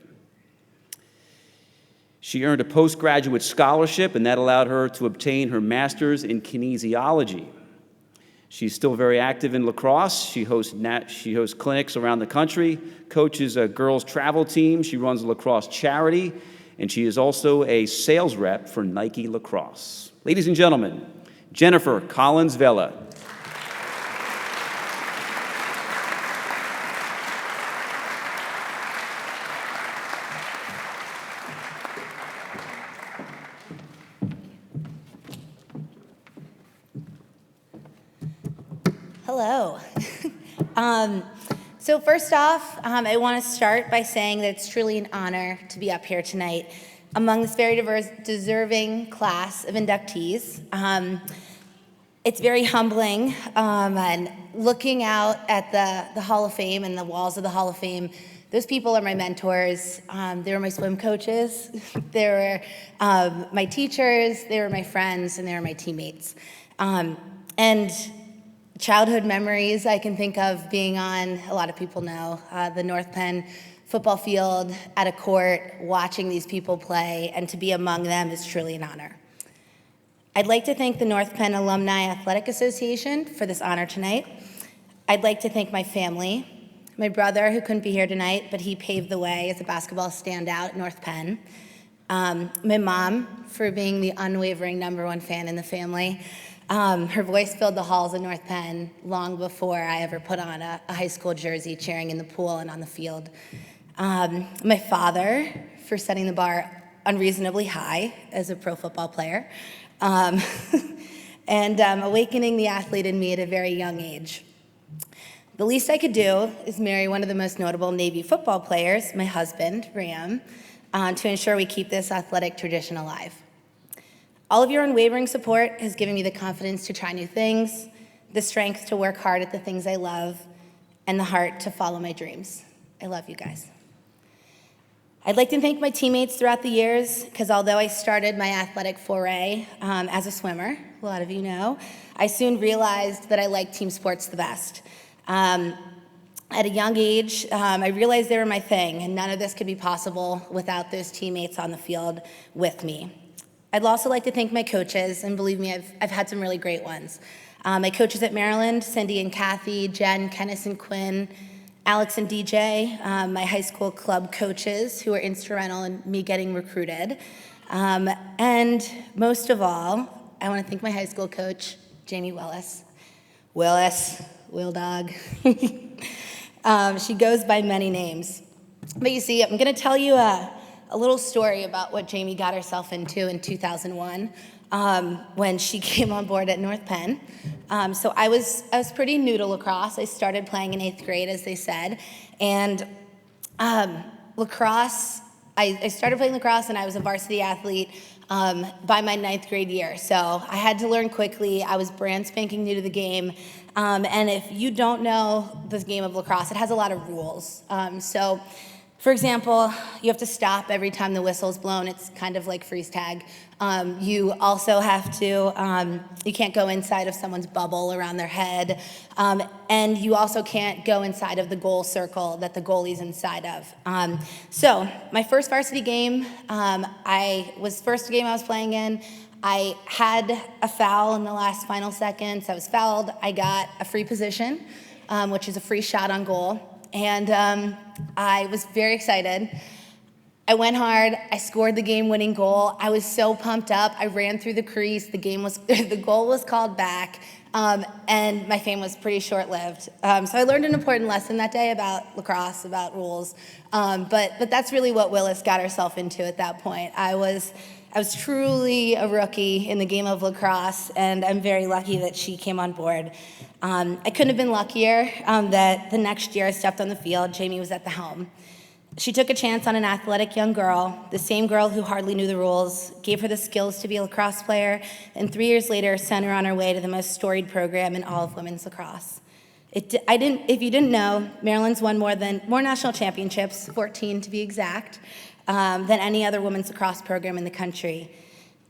She earned a postgraduate scholarship, and that allowed her to obtain her master's in kinesiology. She's still very active in lacrosse. She hosts clinics around the country, coaches a girls' travel team. She runs a lacrosse charity, and she is also a sales rep for Nike Lacrosse. Ladies and gentlemen, Jennifer Collins-Vela. Hello. So first off, I want to start by saying that it's truly an honor to be up here tonight among this very diverse, deserving class of inductees. It's very humbling, and looking out at the Hall of Fame and the walls of the Hall of Fame, those people are my mentors. They were my swim coaches. They were my teachers. They were my friends, and they were my teammates. And childhood memories I can think of being on, a lot of people know, the North Penn football field, at a court, watching these people play, and to be among them is truly an honor. I'd like to thank the North Penn Alumni Athletic Association for this honor tonight. I'd like to thank my family, my brother who couldn't be here tonight, but he paved the way as a basketball standout at North Penn. My mom for being the unwavering #1 fan in the family. Her voice filled the halls of North Penn long before I ever put on a high school jersey, cheering in the pool and on the field. My father for setting the bar unreasonably high as a pro football player, and awakening the athlete in me at a very young age. The least I could do is marry one of the most notable Navy football players, my husband, Ram, to ensure we keep this athletic tradition alive. All of your unwavering support has given me the confidence to try new things, the strength to work hard at the things I love, and the heart to follow my dreams. I love you guys. I'd like to thank my teammates throughout the years, because although I started my athletic foray as a swimmer, a lot of you know, I soon realized that I liked team sports the best. At a young age, I realized they were my thing, and none of this could be possible without those teammates on the field with me. I'd also like to thank my coaches, and believe me, I've had some really great ones. My coaches at Maryland, Cindy and Kathy, Jen, Kenneth and Quinn, Alex and DJ, my high school club coaches who were instrumental in me getting recruited. And most of all, I want to thank my high school coach, Jamie Willis. Will Dog. She goes by many names. But you see, I'm going to tell you a little story about what Jamie got herself into in 2001 when she came on board at North Penn. So I was pretty new to lacrosse. I started playing in 8th grade, as they said. And lacrosse, I started playing lacrosse and I was a varsity athlete by my 9th grade year. So I had to learn quickly. I was brand spanking new to the game. And if you don't know this game of lacrosse, it has a lot of rules. So, for example, you have to stop every time the whistle's blown. It's kind of like freeze tag. You also have to, you can't go inside of someone's bubble around their head. And you also can't go inside of the goal circle that the goalie's inside of. So, my first varsity game, first game I was playing in. I had a foul in the last final seconds. I was fouled. I got a free position, which is a free shot on goal. And I was very excited. I went hard. I scored the game-winning goal. I was so pumped up. I ran through the crease. The goal was called back, and my fame was pretty short-lived. So I learned an important lesson that day about lacrosse, about rules. But that's really what Willis got herself into at that point. I was truly a rookie in the game of lacrosse, and I'm very lucky that she came on board. I couldn't have been luckier that the next year I stepped on the field, Jamie was at the helm. She took a chance on an athletic young girl, the same girl who hardly knew the rules, gave her the skills to be a lacrosse player, and 3 years later sent her on her way to the most storied program in all of women's lacrosse. If you didn't know, Maryland's won more national championships, 14 to be exact, than any other women's lacrosse program in the country.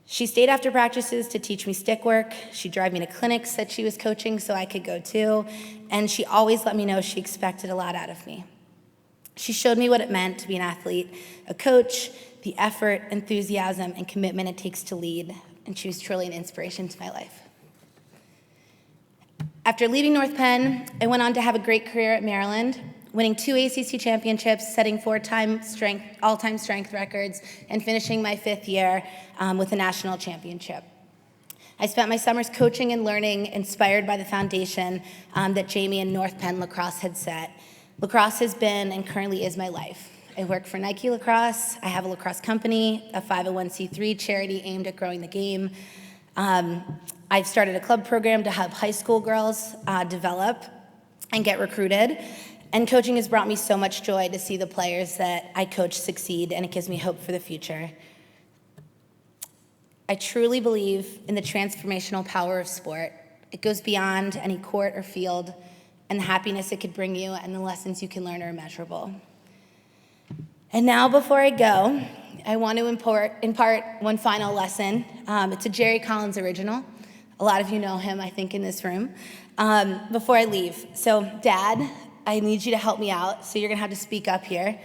She stayed after practices to teach me stick work. She'd drive me to clinics that she was coaching so I could go too, and she always let me know she expected a lot out of me. She showed me what it meant to be an athlete, a coach, the effort, enthusiasm, and commitment it takes to lead, and she was truly an inspiration to my life. After leaving North Penn, I went on to have a great career at Maryland, winning 2 ACC championships, setting 4-time all-time strength records, and finishing my 5th year with a national championship. I spent my summers coaching and learning, inspired by the foundation that Jamie and North Penn Lacrosse had set. Lacrosse has been and currently is my life. I work for Nike Lacrosse. I have a lacrosse company, a 501c3 charity aimed at growing the game. I've started a club program to help high school girls develop and get recruited. And coaching has brought me so much joy to see the players that I coach succeed, and it gives me hope for the future. I truly believe in the transformational power of sport. It goes beyond any court or field, and the happiness it could bring you and the lessons you can learn are immeasurable. And now, before I go, I want to impart one final lesson. It's a Jerry Collins original. A lot of you know him, I think, in this room. Before I leave, so Dad, I need you to help me out, so you're gonna have to speak up here.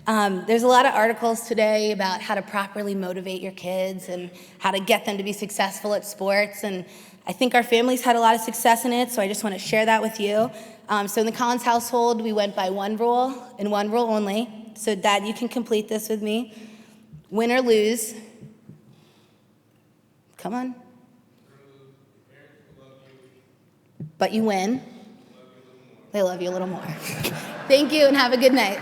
There's a lot of articles today about how to properly motivate your kids and how to get them to be successful at sports, and I think our family's had a lot of success in it, so I just want to share that with you. So in the Collins household, we went by one rule and one rule only. So Dad, you can complete this with me. Win or lose. Come on. But you win. They love you a little more. Thank you and have a good night.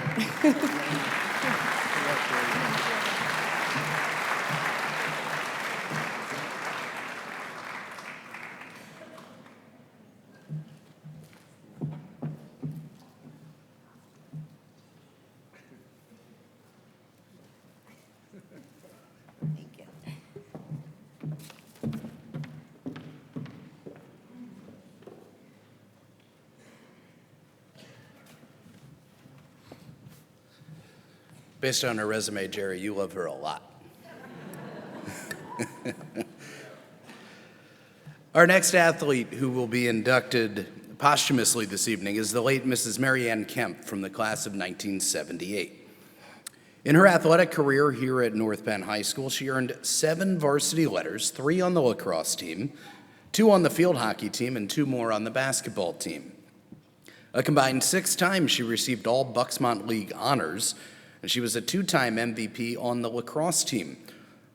Thank you. Based on her resume, Jerry, you love her a lot. Our next athlete who will be inducted posthumously this evening is the late Mrs. Mary Ann Kemp from the class of 1978. In her athletic career here at North Penn High School, she earned 7 varsity letters, 3 on the lacrosse team, 2 on the field hockey team, and 2 more on the basketball team. A combined 6 times she received all Bucksmont League honors, and she was a 2-time MVP on the lacrosse team.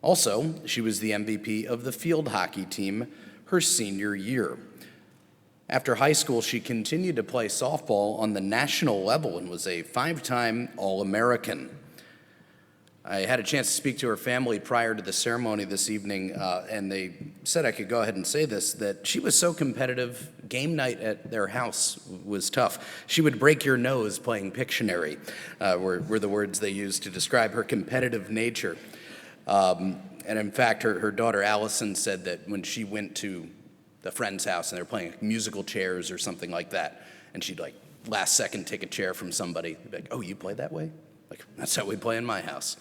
Also, she was the MVP of the field hockey team her senior year. After high school, she continued to play softball on the national level and was a 5-time All-American. I had a chance to speak to her family prior to the ceremony this evening, and they said I could go ahead and say this, that she was so competitive, game night at their house was tough. She would break your nose playing Pictionary, were the words they used to describe her competitive nature. And in fact, her daughter Allison said that when she went to the friend's house and they were playing musical chairs or something like that, and she'd like last second take a chair from somebody, they'd be like, "Oh, you play that way?" Like, that's how we play in my house.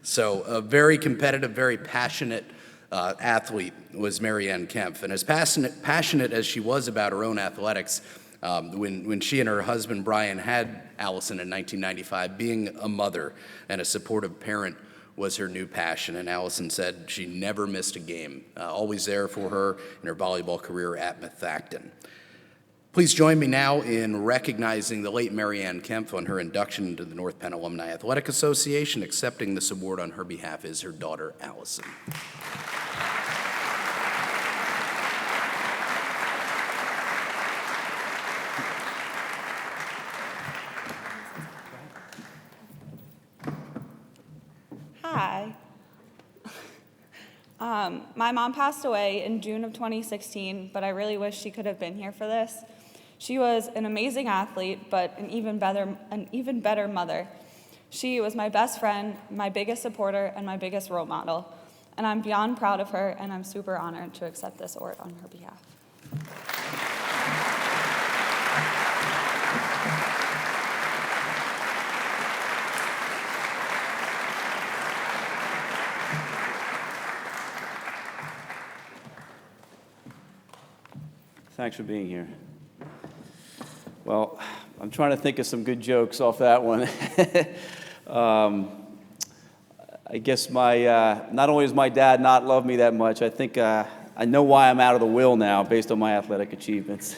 So a very competitive, very passionate athlete was Mary Ann Kempf. And as passionate as she was about her own athletics, when she and her husband Brian had Allison in 1995, being a mother and a supportive parent was her new passion. And Allison said she never missed a game, always there for her in her volleyball career at Methacton. Please join me now in recognizing the late Mary Ann Kempf on her induction into the North Penn Alumni Athletic Association. Accepting this award on her behalf is her daughter, Allison. Hi. My mom passed away in June of 2016, but I really wish she could have been here for this. She was an amazing athlete, but an even better mother. She was my best friend, my biggest supporter, and my biggest role model. And I'm beyond proud of her, and I'm super honored to accept this award on her behalf. Thanks for being here. Well, I'm trying to think of some good jokes off that one. I guess not only does my dad not love me that much, I think I know why I'm out of the will now based on my athletic achievements.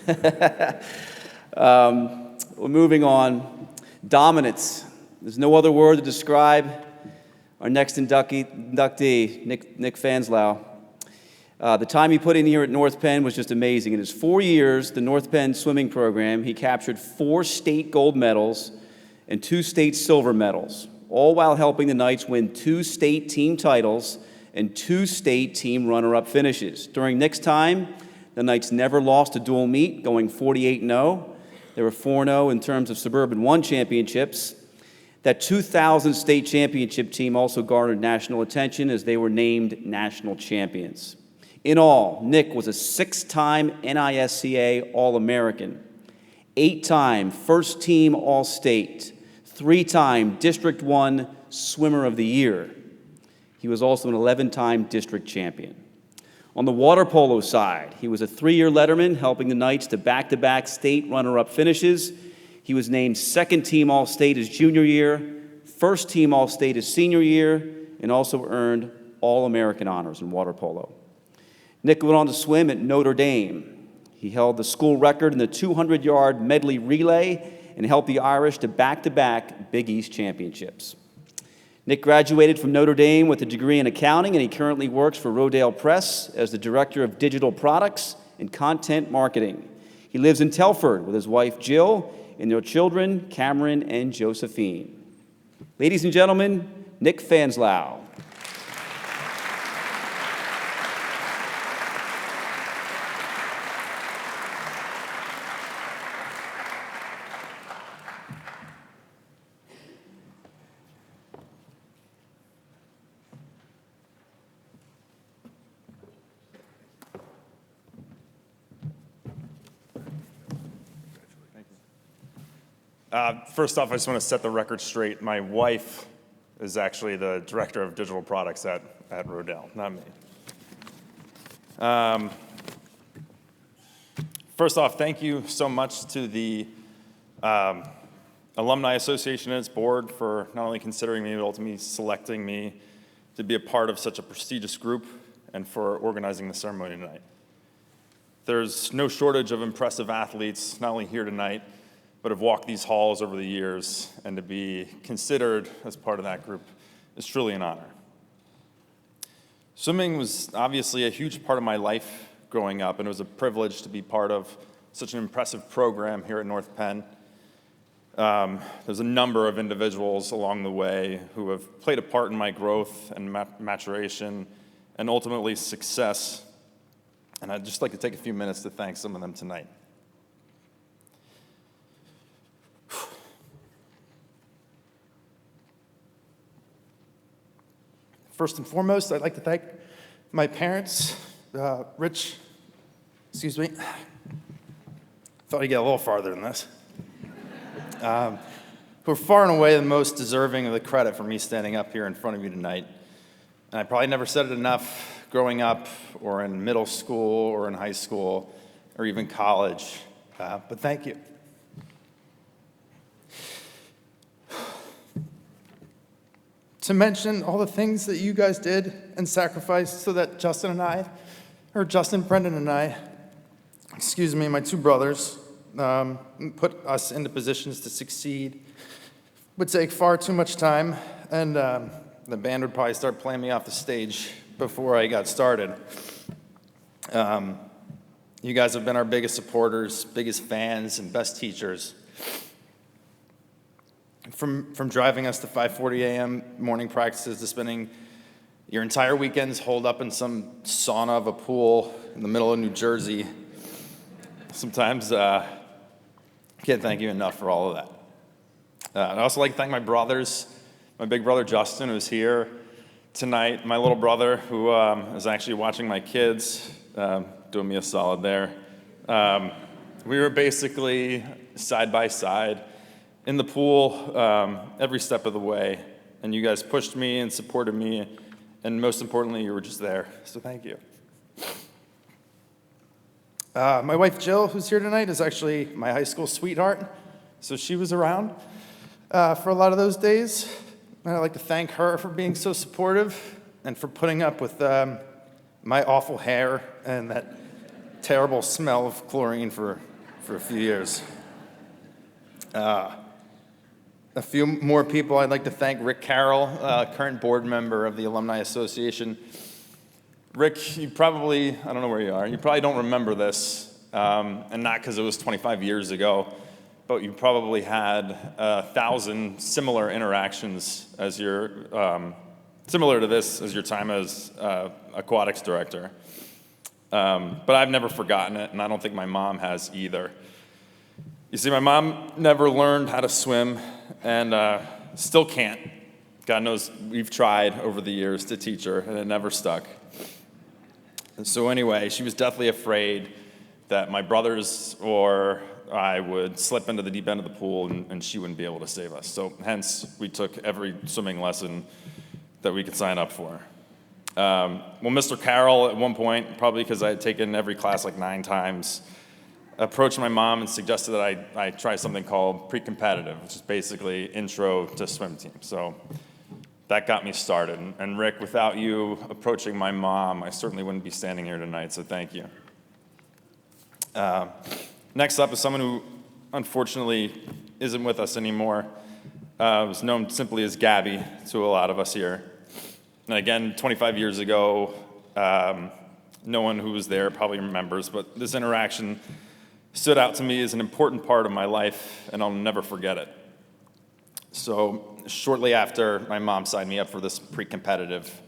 Well, moving on. Dominance. There's no other word to describe our next inductee, Nick Fanslau. The time he put in here at North Penn was just amazing. In his 4 years, the North Penn swimming program, he captured 4 state gold medals and 2 state silver medals, all while helping the Knights win 2 state team titles and 2 state team runner-up finishes. During Nick's time, the Knights never lost a dual meet, going 48-0. They were 4-0 in terms of Suburban 1 championships. That 2000 state championship team also garnered national attention as they were named national champions. In all, Nick was a 6-time NISCA All-American, 8-time first-team All-State, 3-time District 1 Swimmer of the Year. He was also an 11-time district champion. On the water polo side, he was a 3-year letterman, helping the Knights to back-to-back state runner-up finishes. He was named second-team All-State his junior year, first-team All-State his senior year, and also earned All-American honors in water polo. Nick went on to swim at Notre Dame. He held the school record in the 200-yard medley relay and helped the Irish to back-to-back Big East championships. Nick graduated from Notre Dame with a degree in accounting, and he currently works for Rodale Press as the Director of Digital Products and Content Marketing. He lives in Telford with his wife, Jill, and their children, Cameron and Josephine. Ladies and gentlemen, Nick Fanslau. First off, I just want to set the record straight. My wife is actually the Director of Digital Products at Rodale, not me. First off, thank you so much to the Alumni Association and its board for not only considering me, but ultimately selecting me to be a part of such a prestigious group and for organizing the ceremony tonight. There's no shortage of impressive athletes, not only here tonight, but have walked these halls over the years, and to be considered as part of that group is truly an honor. Swimming was obviously a huge part of my life growing up, and it was a privilege to be part of such an impressive program here at North Penn. There's a number of individuals along the way who have played a part in my growth and maturation and ultimately success, and I'd just like to take a few minutes to thank some of them tonight. First and foremost, I'd like to thank my parents, Rich, excuse me, thought I'd get a little farther than this, who are far and away the most deserving of the credit for me standing up here in front of you tonight. And I probably never said it enough growing up or in middle school or in high school or even college, but thank you. To mention all the things that you guys did and sacrificed so that Justin, Brendan and I, my two brothers, put us into positions to succeed would take far too much time, and the band would probably start playing me off the stage before I got started. You guys have been our biggest supporters, biggest fans, and best teachers. From driving us to 5:40 a.m. morning practices to spending your entire weekends holed up in some sauna of a pool in the middle of New Jersey. Sometimes I can't thank you enough for all of that. I'd also like to thank my brothers, my big brother Justin, who's here tonight, my little brother who is actually watching my kids, doing me a solid there. We were basically side by side in the pool every step of the way, and you guys pushed me and supported me, and most importantly, you were just there, so thank you. My wife Jill, who's here tonight, is actually my high school sweetheart, so she was around for a lot of those days, and I'd like to thank her for being so supportive and for putting up with my awful hair and that terrible smell of chlorine for a few years. A few more people I'd like to thank. Rick Carroll, current board member of the Alumni Association. Rick, you probably, I don't know where you are, you probably don't remember this, and not because it was 25 years ago, but you probably had 1,000 similar interactions as similar to this as your time as aquatics director. But I've never forgotten it, and I don't think my mom has either. You see, my mom never learned how to swim, and still can't. God knows we've tried over the years to teach her, and it never stuck. And so anyway, she was deathly afraid that my brothers or I would slip into the deep end of the pool and she wouldn't be able to save us. So hence, we took every swimming lesson that we could sign up for. Well, Mr. Carroll, at one point, probably because I had taken every class like 9 times, approached my mom and suggested that I try something called pre-competitive, which is basically intro to swim team. So that got me started. And Rick, without you approaching my mom, I certainly wouldn't be standing here tonight, so thank you. Next up is someone who unfortunately isn't with us anymore. Was known simply as Gabby to a lot of us here. And again, 25 years ago, no one who was there probably remembers, but this interaction stood out to me as an important part of my life, and I'll never forget it. So shortly after my mom signed me up for this pre-competitive,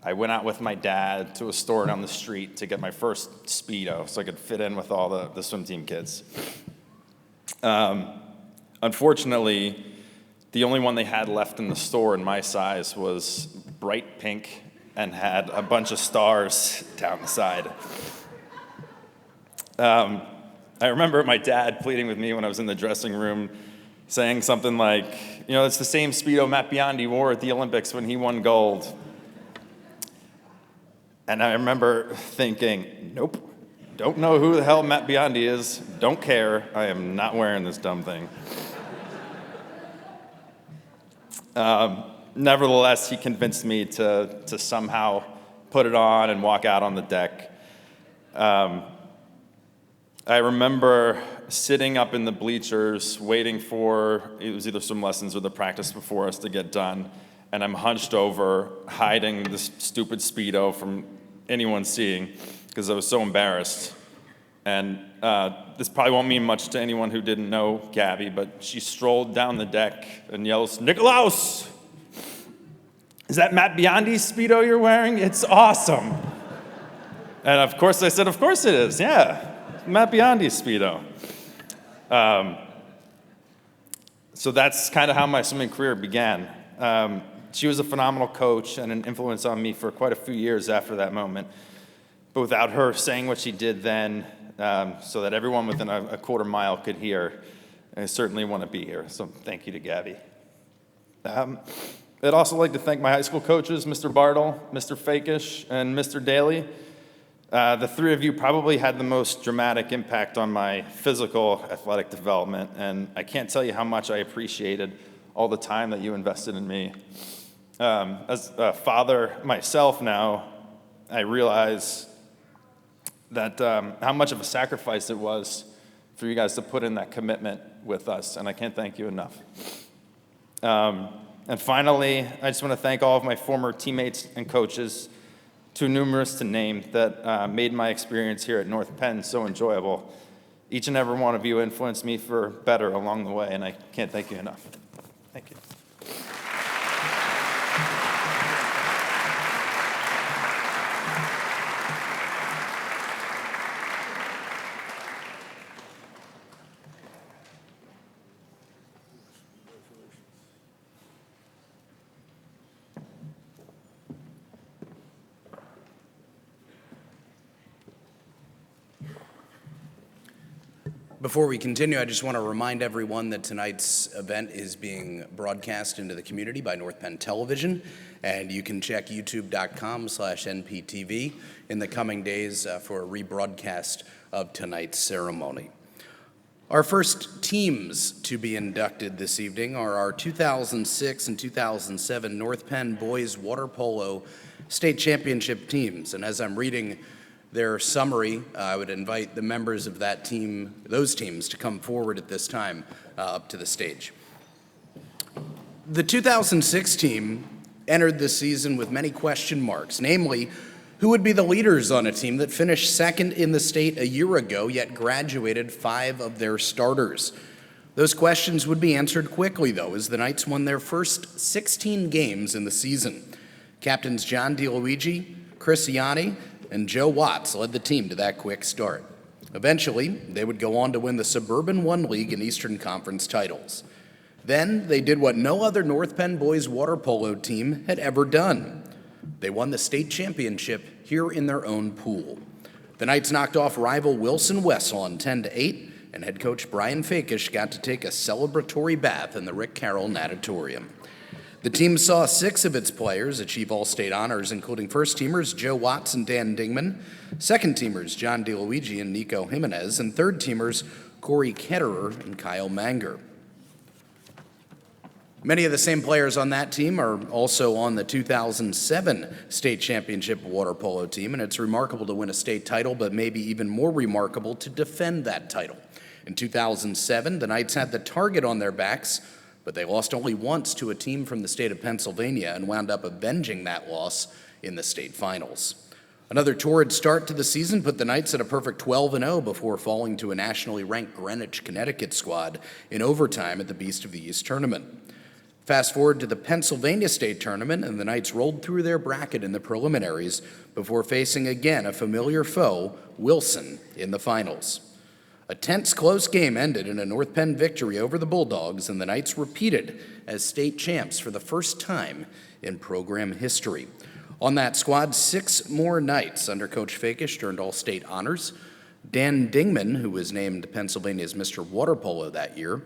I went out with my dad to a store down the street to get my first Speedo so I could fit in with all the swim team kids. Unfortunately, the only one they had left in the store in my size was bright pink and had a bunch of stars down the side. I remember my dad pleading with me when I was in the dressing room, saying something like, you know, it's the same Speedo Matt Biondi wore at the Olympics when he won gold. And I remember thinking, nope, don't know who the hell Matt Biondi is, don't care, I am not wearing this dumb thing. Nevertheless, he convinced me to somehow put it on and walk out on the deck. I remember sitting up in the bleachers waiting for, it was either swim lessons or the practice before us to get done, and I'm hunched over, hiding this stupid Speedo from anyone seeing, because I was so embarrassed. And this probably won't mean much to anyone who didn't know Gabby, but she strolled down the deck and yells, "Nikolaus! Is that Matt Biondi's Speedo you're wearing? It's awesome." And of course I said, of course it is, yeah. Matt Biondi's Speedo. So that's kind of how my swimming career began. She was a phenomenal coach and an influence on me for quite a few years after that moment. But without her saying what she did then, so that everyone within a quarter mile could hear, I certainly want to be here. So thank you to Gabby. I'd also like to thank my high school coaches, Mr. Bartle, Mr. Fakish, and Mr. Daly. The three of you probably had the most dramatic impact on my physical athletic development, and I can't tell you how much I appreciated all the time that you invested in me. As a father myself now, I realize that how much of a sacrifice it was for you guys to put in that commitment with us, and I can't thank you enough. And finally, I just want to thank all of my former teammates and coaches, too numerous to name, that made my experience here at North Penn so enjoyable. Each and every one of you influenced me for better along the way, and I can't thank you enough. Thank you. Before we continue, I just want to remind everyone that tonight's event is being broadcast into the community by North Penn Television, and you can check youtube.com/NPTV in the coming days for a rebroadcast of tonight's ceremony. Our first teams to be inducted this evening are our 2006 and 2007 North Penn Boys Water Polo State Championship teams, and as I'm reading their summary, I would invite the members of that team, those teams, to come forward at this time up to the stage. The 2006 team entered this season with many question marks, namely, who would be the leaders on a team that finished second in the state a year ago, yet graduated 5 of their starters? Those questions would be answered quickly, though, as the Knights won their first 16 games in the season. Captains John DeLuigi, Chris Ianni, and Joe Watts led the team to that quick start. Eventually, they would go on to win the Suburban 1 League and Eastern Conference titles. Then, they did what no other North Penn boys water polo team had ever done. They won the state championship here in their own pool. The Knights knocked off rival Wilson Wessel on 10-8, and head coach Brian Fakish got to take a celebratory bath in the Rick Carroll Natatorium. The team saw 6 of its players achieve all-state honors, including first-teamers Joe Watts and Dan Dingman, second-teamers John DeLuigi and Nico Jimenez, and third-teamers Corey Ketterer and Kyle Manger. Many of the same players on that team are also on the 2007 state championship water polo team, and it's remarkable to win a state title, but maybe even more remarkable to defend that title. In 2007, the Knights had the target on their backs, but they lost only once to a team from the state of Pennsylvania and wound up avenging that loss in the state finals. Another torrid start to the season put the Knights at a perfect 12-0 before falling to a nationally ranked Greenwich, Connecticut squad in overtime at the Beast of the East tournament. Fast forward to the Pennsylvania State Tournament, and the Knights rolled through their bracket in the preliminaries before facing again a familiar foe, Wilson, in the finals. A tense, close game ended in a North Penn victory over the Bulldogs, and the Knights repeated as state champs for the first time in program history. On that squad, 6 more Knights under Coach Fakish earned all-state honors. Dan Dingman, who was named Pennsylvania's Mr. Water Polo that year,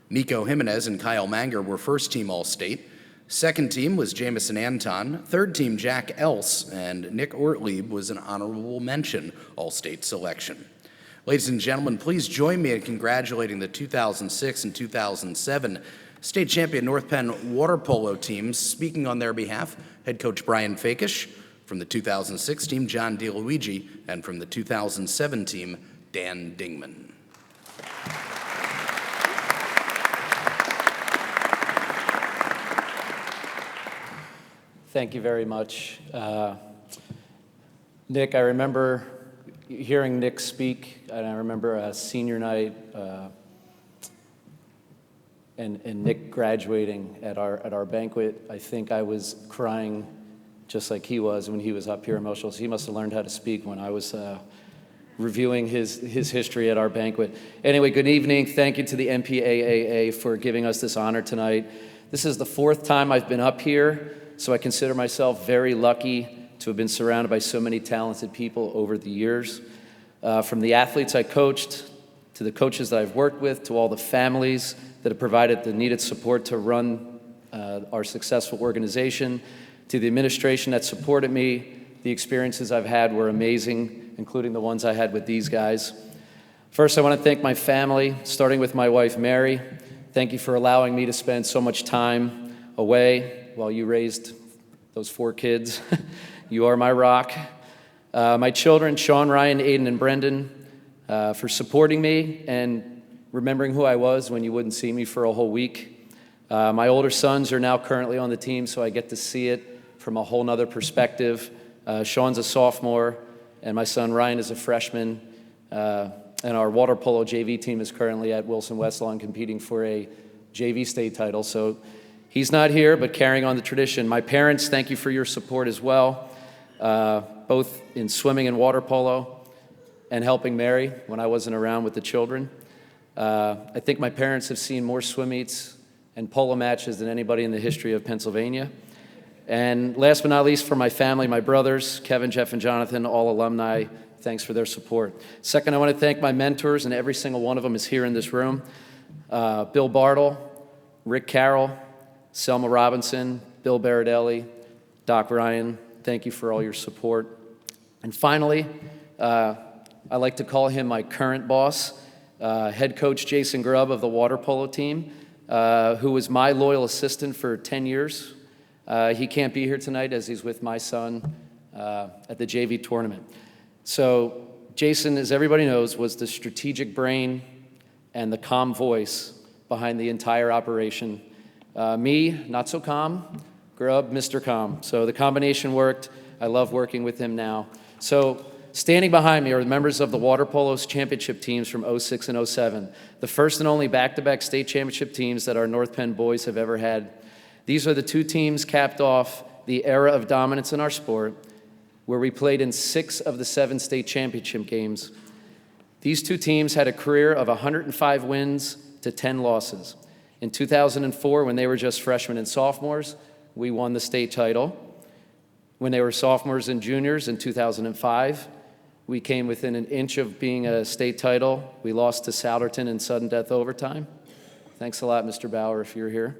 Nico Jimenez and Kyle Manger were first-team All-State. Second team was Jamison Anton. Third team, Jack Else, and Nick Ortlieb was an honorable mention All-State selection. Ladies and gentlemen, please join me in congratulating the 2006 and 2007 state champion North Penn water polo teams. Speaking on their behalf, head coach Brian Fakish, from the 2006 team, John DeLuigi, and from the 2007 team, Dan Dingman. Thank you very much. Nick, I remember hearing Nick speak, and I remember a senior night and Nick graduating at our banquet. I think I was crying just like he was when he was up here emotional. So he must have learned how to speak when I was reviewing his history at our banquet. Anyway, good evening. Thank you to the NPAAA for giving us this honor tonight. This is the 4th time I've been up here. So I consider myself very lucky to have been surrounded by so many talented people over the years. From the athletes I coached, to the coaches that I've worked with, to all the families that have provided the needed support to run our successful organization, to the administration that supported me. The experiences I've had were amazing, including the ones I had with these guys. First, I want to thank my family, starting with my wife, Mary. Thank you for allowing me to spend so much time away while you raised those 4 kids. You are my rock. My children, Sean, Ryan, Aiden, and Brendan, for supporting me and remembering who I was when you wouldn't see me for a whole week. My older sons are now currently on the team, so I get to see it from a whole nother perspective. Sean's a sophomore, and my son Ryan is a freshman. And our water polo JV team is currently at Wilson Westlawn competing for a JV state title. So he's not here, but carrying on the tradition. My parents, thank you for your support as well, both in swimming and water polo and helping Mary when I wasn't around with the children. I think my parents have seen more swim meets and polo matches than anybody in the history of Pennsylvania. And last but not least, for my family, my brothers, Kevin, Jeff, and Jonathan, all alumni, thanks for their support. Second, I want to thank my mentors, and every single one of them is here in this room. Bill Bartle, Rick Carroll, Selma Robinson, Bill Baradelli, Doc Ryan, thank you for all your support. And finally, I like to call him my current boss, head coach Jason Grubb of the water polo team, who was my loyal assistant for 10 years. He can't be here tonight as he's with my son at the JV tournament. So Jason, as everybody knows, was the strategic brain and the calm voice behind the entire operation. Me, not so calm, Grubb, Mr. Calm. So the combination worked. I love working with him now. So standing behind me are the members of the water polo's championship teams from 06 and 07, the first and only back-to-back state championship teams that our North Penn boys have ever had. These are the 2 teams capped off the era of dominance in our sport, where we played in 6 of the 7 state championship games. These 2 teams had a career of 105 wins to 10 losses. In 2004, when they were just freshmen and sophomores, we won the state title. When they were sophomores and juniors in 2005, we came within an inch of being a state title. We lost to Souderton in sudden death overtime. Thanks a lot, Mr. Bauer, if you're here.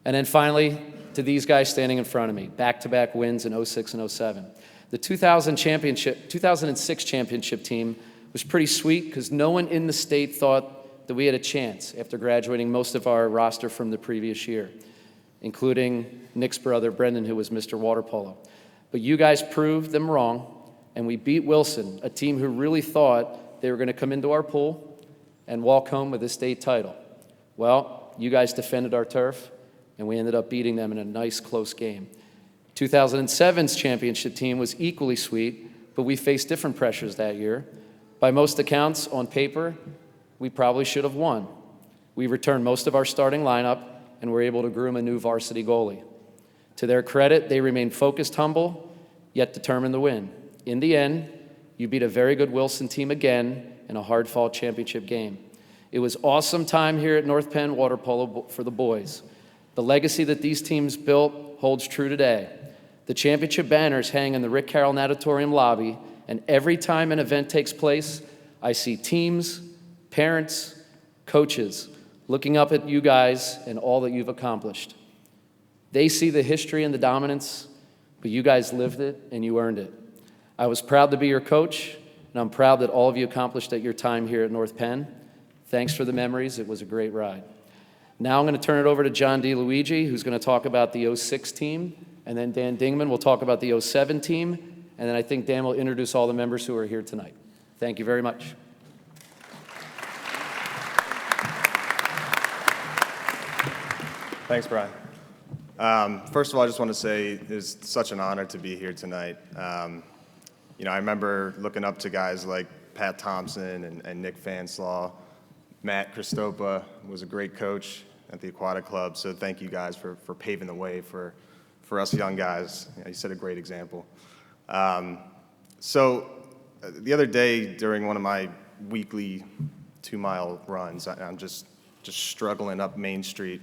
And then finally, to these guys standing in front of me, back-to-back wins in 06 and 07. The 2006 championship team was pretty sweet because no one in the state thought that we had a chance after graduating most of our roster from the previous year, including Nick's brother, Brendan, who was Mr. Water Polo. But you guys proved them wrong, and we beat Wilson, a team who really thought they were going to come into our pool and walk home with a state title. Well, you guys defended our turf, and we ended up beating them in a nice, close game. 2007's championship team was equally sweet, but we faced different pressures that year. By most accounts, on paper, we probably should have won. We returned most of our starting lineup and were able to groom a new varsity goalie. To their credit, they remained focused, humble, yet determined to win. In the end, you beat a very good Wilson team again in a hard-fought championship game. It was awesome time here at North Penn Water Polo for the boys. The legacy that these teams built holds true today. The championship banners hang in the Rick Carroll Natatorium lobby, and every time an event takes place, I see teams, parents, coaches looking up at you guys and all that you've accomplished. They see the history and the dominance, but you guys lived it and you earned it. I was proud to be your coach, and I'm proud that all of you accomplished at your time here at North Penn. Thanks for the memories. It was a great ride. Now I'm going to turn it over to John DeLuigi, who's going to talk about the 06 team, and then Dan Dingman will talk about the 07 team, and then I think Dan will introduce all the members who are here tonight. Thank you very much. Thanks, Brian. First of all, I just want to say it's such an honor to be here tonight. I remember looking up to guys like Pat Thompson and Nick Fanslaw. Matt Christopa was a great coach at the Aquatic Club, so thank you guys for paving the way for us young guys. You set a great example. So the other day during one of my weekly 2-mile runs, I'm just struggling up Main Street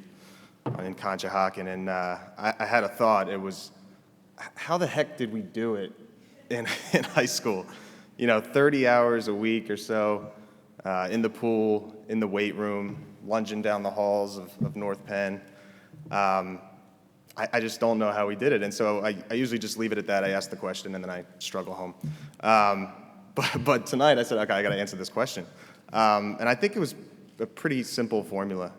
in Conshohocken, and I had a thought. It was, how the heck did we do it in high school? 30 hours a week or so, in the pool, in the weight room, lunging down the halls of North Penn. I just don't know how we did it. And so I usually just leave it at that. I ask the question and then I struggle home. But tonight I said, okay, I got to answer this question. And I think it was a pretty simple formula.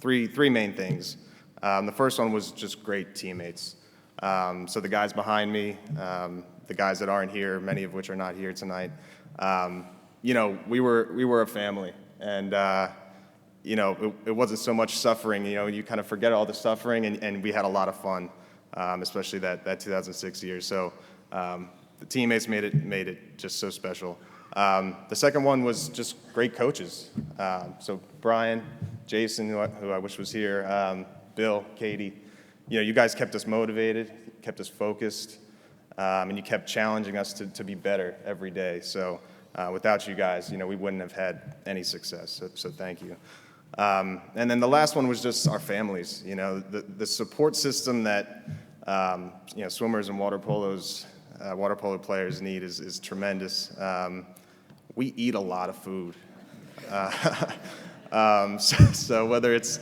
Three main things. The first one was just great teammates. So the guys behind me, the guys that aren't here, many of which are not here tonight, we were a family, and it wasn't so much suffering. You kind of forget all the suffering, and we had a lot of fun, especially that 2006 year. So the teammates made it just so special. The second one was just great coaches. So Brian, Jason, who I wish was here, Bill, Katie, you guys kept us motivated, kept us focused, and you kept challenging us to be better every day. So without you guys, we wouldn't have had any success. So thank you. And then the last one was just our families. The support system that swimmers and water polo players need is tremendous. We eat a lot of food. So whether it's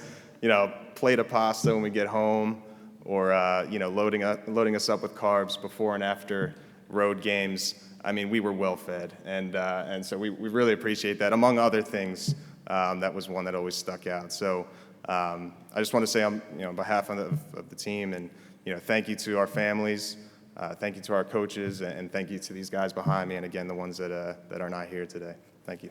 plate of pasta when we get home, or loading us up with carbs before and after road games, we were well fed, and so we really appreciate that. Among other things, that was one that always stuck out. So I just want to say on behalf of the team, and thank you to our families, thank you to our coaches, and thank you to these guys behind me, and again the ones that are not here today. Thank you.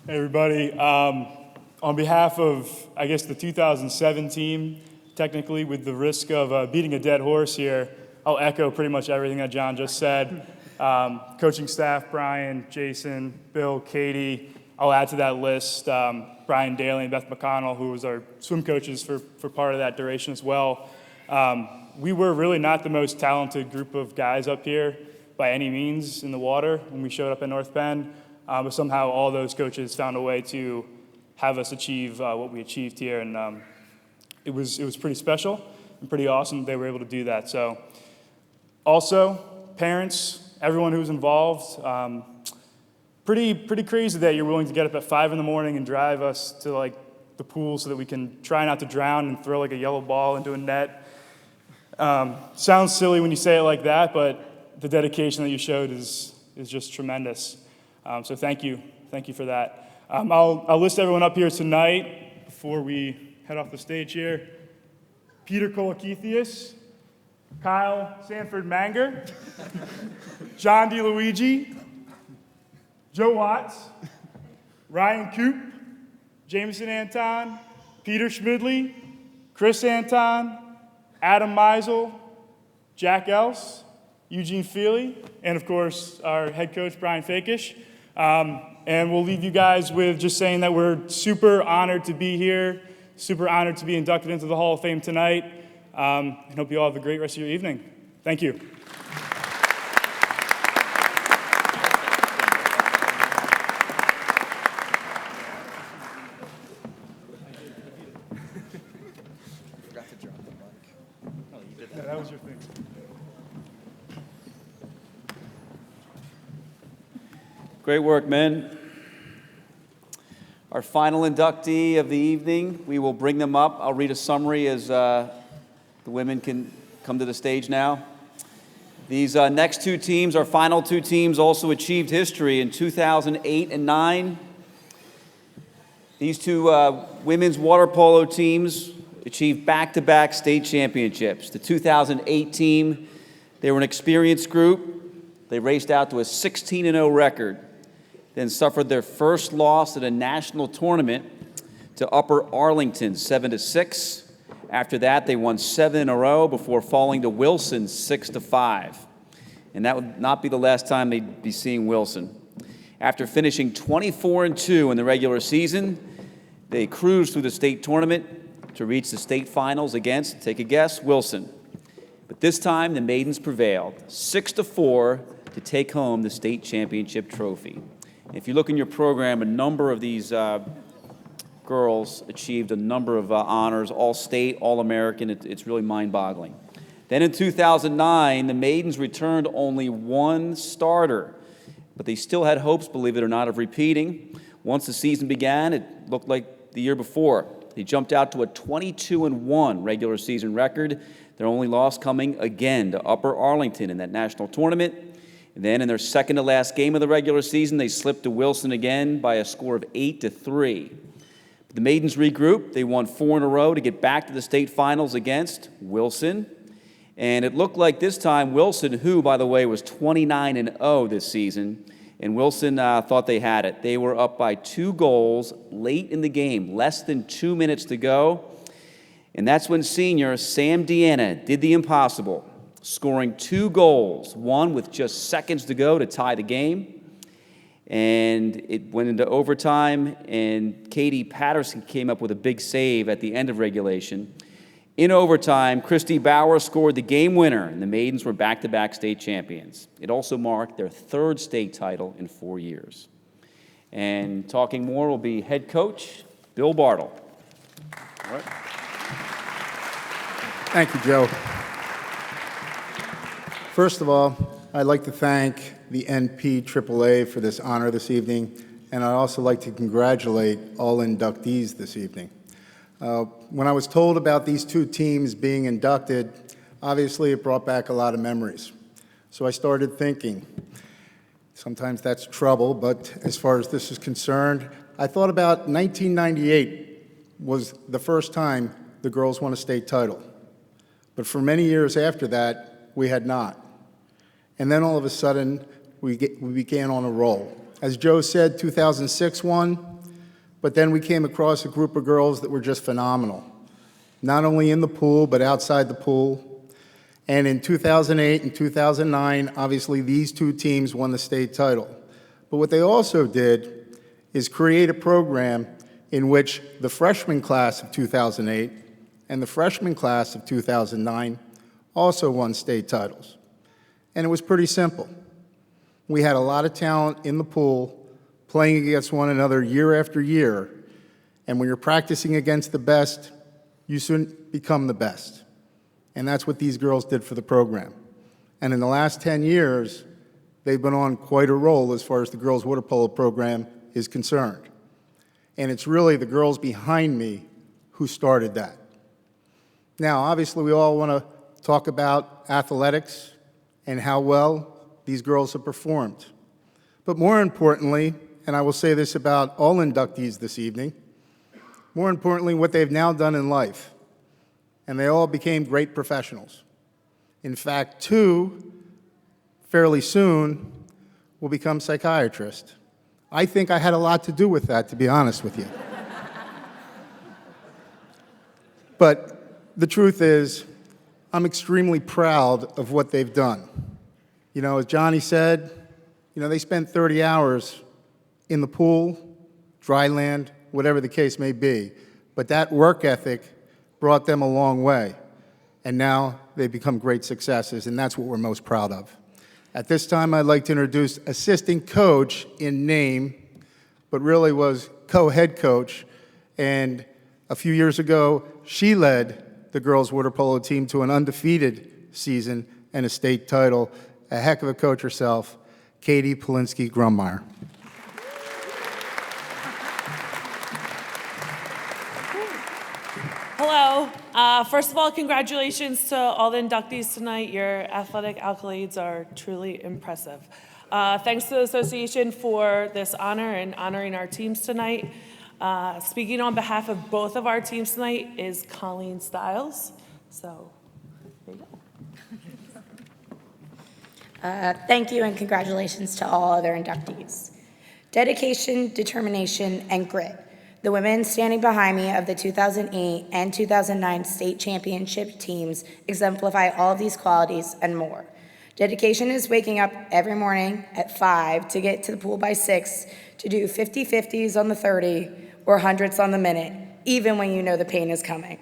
Hey everybody, on behalf of, I guess, the 2007 team, technically with the risk of beating a dead horse here, I'll echo pretty much everything that John just said. Coaching staff, Brian, Jason, Bill, Katie, I'll add to that list Brian Daly and Beth McConnell, who was our swim coaches for part of that duration as well. We were really not the most talented group of guys up here by any means in the water when we showed up at North Penn. But somehow all those coaches found a way to have us achieve what we achieved here, and it was pretty special and pretty awesome that they were able to do that. So, also, parents, everyone who's involved. Pretty crazy that you're willing to get up at 5 in the morning and drive us to like the pool so that we can try not to drown and throw like a yellow ball into a net. Sounds silly when you say it like that, but the dedication that you showed is just tremendous. So thank you for that. I'll list everyone up here tonight before we head off the stage here. Peter Kolakithius, Kyle Sanford Manger, John DeLuigi, Joe Watts, Ryan Coop, Jameson Anton, Peter Schmidley, Chris Anton, Adam Meisel, Jack Else, Eugene Feely, and of course our head coach Brian Fakish. And we'll leave you guys with just saying that we're super honored to be here, super honored to be inducted into the Hall of Fame tonight, and hope you all have a great rest of your evening. Thank you. That was your thing. Great work, men. Our final inductee of the evening, we will bring them up. I'll read a summary as the women can come to the stage now. These next two teams, our final two teams, also achieved history in 2008 and 9. These two women's water polo teams achieved back-to-back state championships. The 2008 team, they were an experienced group. They raced out to a 16-0 record, then suffered their first loss at a national tournament to Upper Arlington, 7-6. After that, they won 7 in a row before falling to Wilson, 6-5. And that would not be the last time they'd be seeing Wilson. After finishing 24-2 in the regular season, they cruised through the state tournament to reach the state finals against, take a guess, Wilson. But this time, the maidens prevailed, 6-4, to take home the state championship trophy. If you look in your program, a number of these girls achieved a number of honors, all state, all American. It's really mind-boggling. Then in 2009, the maidens returned only one starter, but they still had hopes, believe it or not, of repeating. Once the season began, it looked like the year before. They jumped out to a 22-1 regular season record, their only loss coming again to Upper Arlington in that national tournament. And then in their second-to-last game of the regular season, they slipped to Wilson again by a score of 8-3. The maidens regrouped. They won 4 in a row to get back to the state finals against Wilson. And it looked like this time Wilson, who, by the way, was 29-0 this season, and Wilson thought they had it. They were up by 2 goals late in the game, less than 2 minutes to go. And that's when senior Sam Deanna did the impossible, scoring 2 goals, one with just seconds to go to tie the game. And it went into overtime, and Katie Patterson came up with a big save at the end of regulation. In overtime, Christy Bauer scored the game winner, and the maidens were back-to-back state champions. It also marked their 3rd state title in 4 years. And talking more will be head coach Bill Bartle. All right. Thank you, Joe. First of all, I'd like to thank the NPAAA for this honor this evening, and I'd also like to congratulate all inductees this evening. When I was told about these 2 teams being inducted, obviously it brought back a lot of memories. So I started thinking. Sometimes that's trouble, but as far as this is concerned, I thought about 1998 was the first time the girls won a state title. But for many years after that, we had not. And then all of a sudden, we began on a roll. As Joe said, 2006 won, but then we came across a group of girls that were just phenomenal, not only in the pool, but outside the pool. And in 2008 and 2009, obviously these 2 teams won the state title. But what they also did is create a program in which the freshman class of 2008 and the freshman class of 2009 also won state titles. And it was pretty simple. We had a lot of talent in the pool playing against one another year after year, and when you're practicing against the best, you soon become the best. And that's what these girls did for the program. And in the last 10 years, they've been on quite a roll as far as the girls' water polo program is concerned. And it's really the girls behind me who started that. Now, obviously, we all want to talk about athletics and how well these girls have performed. But more importantly, and I will say this about all inductees this evening, more importantly, what they've now done in life. And they all became great professionals. In fact, 2, fairly soon, will become psychiatrists. I think I had a lot to do with that, to be honest with you. But the truth is, I'm extremely proud of what they've done. You know, as Johnny said, you know, they spent 30 hours in the pool, dry land, whatever the case may be. But that work ethic brought them a long way. And now they've become great successes, and that's what we're most proud of. At this time, I'd like to introduce assistant coach in name, but really was co-head coach. And a few years ago, she led the girls' water polo team to an undefeated season and a state title. A heck of a coach herself, Katie Polinsky-Grummeyer. Hello. First of all, congratulations to all the inductees tonight. Your athletic accolades are truly impressive. Thanks to the association for this honor and honoring our teams tonight. Speaking on behalf of both of our teams tonight is Colleen Stiles. So, there you go. Thank you and congratulations to all other inductees. Dedication, determination, and grit. The women standing behind me of the 2008 and 2009 state championship teams exemplify all of these qualities and more. Dedication is waking up every morning at 5 to get to the pool by 6 to do 50-50s on the 30 or hundreds on the minute, even when you know the pain is coming.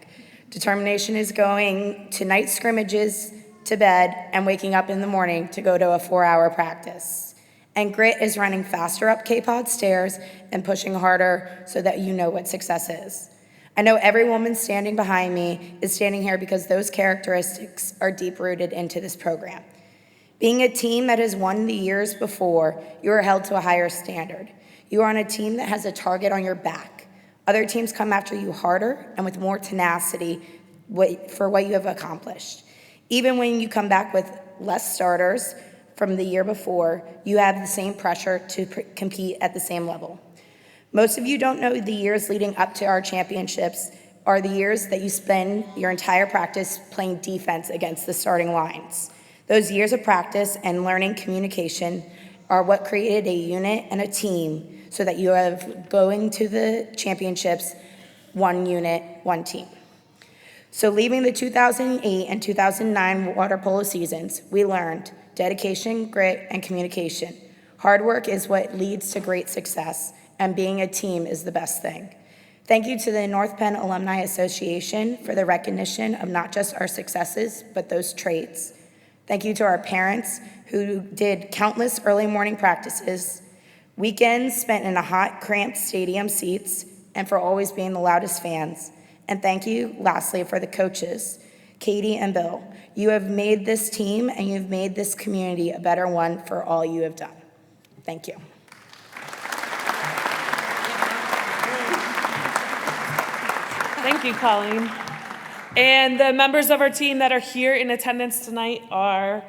Determination is going to night scrimmages, to bed, and waking up in the morning to go to a 4-hour practice. And grit is running faster up K-Pod stairs and pushing harder so that you know what success is. I know every woman standing behind me is standing here because those characteristics are deep-rooted into this program. Being a team that has won the years before, you are held to a higher standard. You are on a team that has a target on your back. Other teams come after you harder and with more tenacity for what you have accomplished. Even when you come back with less starters from the year before, you have the same pressure to compete at the same level. Most of you don't know the years leading up to our championships are the years that you spend your entire practice playing defense against the starting lines. Those years of practice and learning communication are what created a unit and a team so that you have going to the championships, one unit, one team. So leaving the 2008 and 2009 water polo seasons, we learned dedication, grit, and communication. Hard work is what leads to great success, and being a team is the best thing. Thank you to the North Penn Alumni Association for the recognition of not just our successes, but those traits. Thank you to our parents who did countless early morning practices, weekends spent in a hot, cramped stadium seats, and for always being the loudest fans. And thank you, lastly, for the coaches, Katie and Bill. You have made this team and you've made this community a better one for all you have done. Thank you. Thank you, Colleen. And the members of our team that are here in attendance tonight are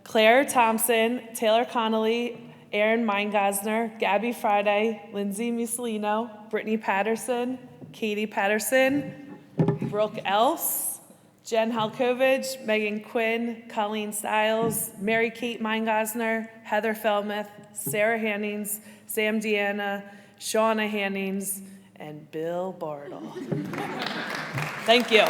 Claire Thompson, Taylor Connolly, Erin Meingasner, Gabby Friday, Lindsay Mussolino, Brittany Patterson, Katie Patterson, Brooke Else, Jen Halkovich, Megan Quinn, Colleen Stiles, Mary Kate Meingasner, Heather Felmuth, Sarah Hannings, Sam Deanna, Shauna Hannings, and Bill Bartle. Thank you.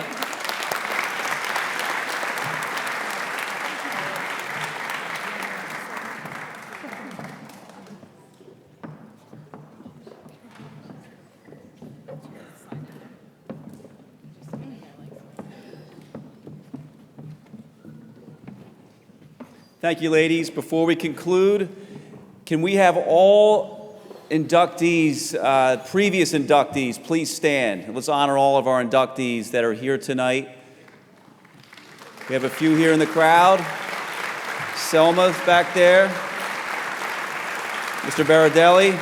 Thank you, ladies. Before we conclude, can we have all inductees, previous inductees, please stand. Let's honor all of our inductees that are here tonight. We have a few here in the crowd. Selma's back there. Mr. Baradelli.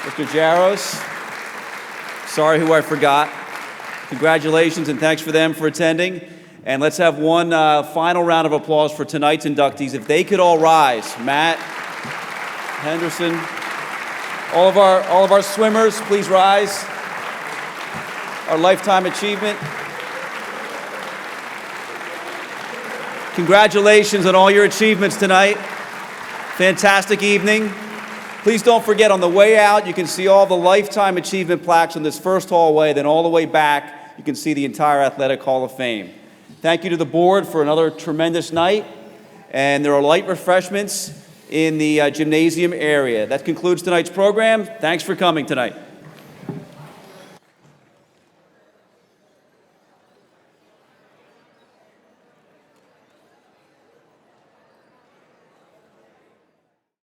Mr. Jaros. Sorry who I forgot. Congratulations and thanks for them for attending. And let's have one final round of applause for tonight's inductees. If they could all rise. Matt, Henderson, all of our swimmers, please rise. Our lifetime achievement. Congratulations on all your achievements tonight. Fantastic evening. Please don't forget, on the way out, you can see all the lifetime achievement plaques in this first hallway, then all the way back, you can see the entire Athletic Hall of Fame. Thank you to the board for another tremendous night, and there are light refreshments in the gymnasium area. That concludes tonight's program. Thanks for coming tonight.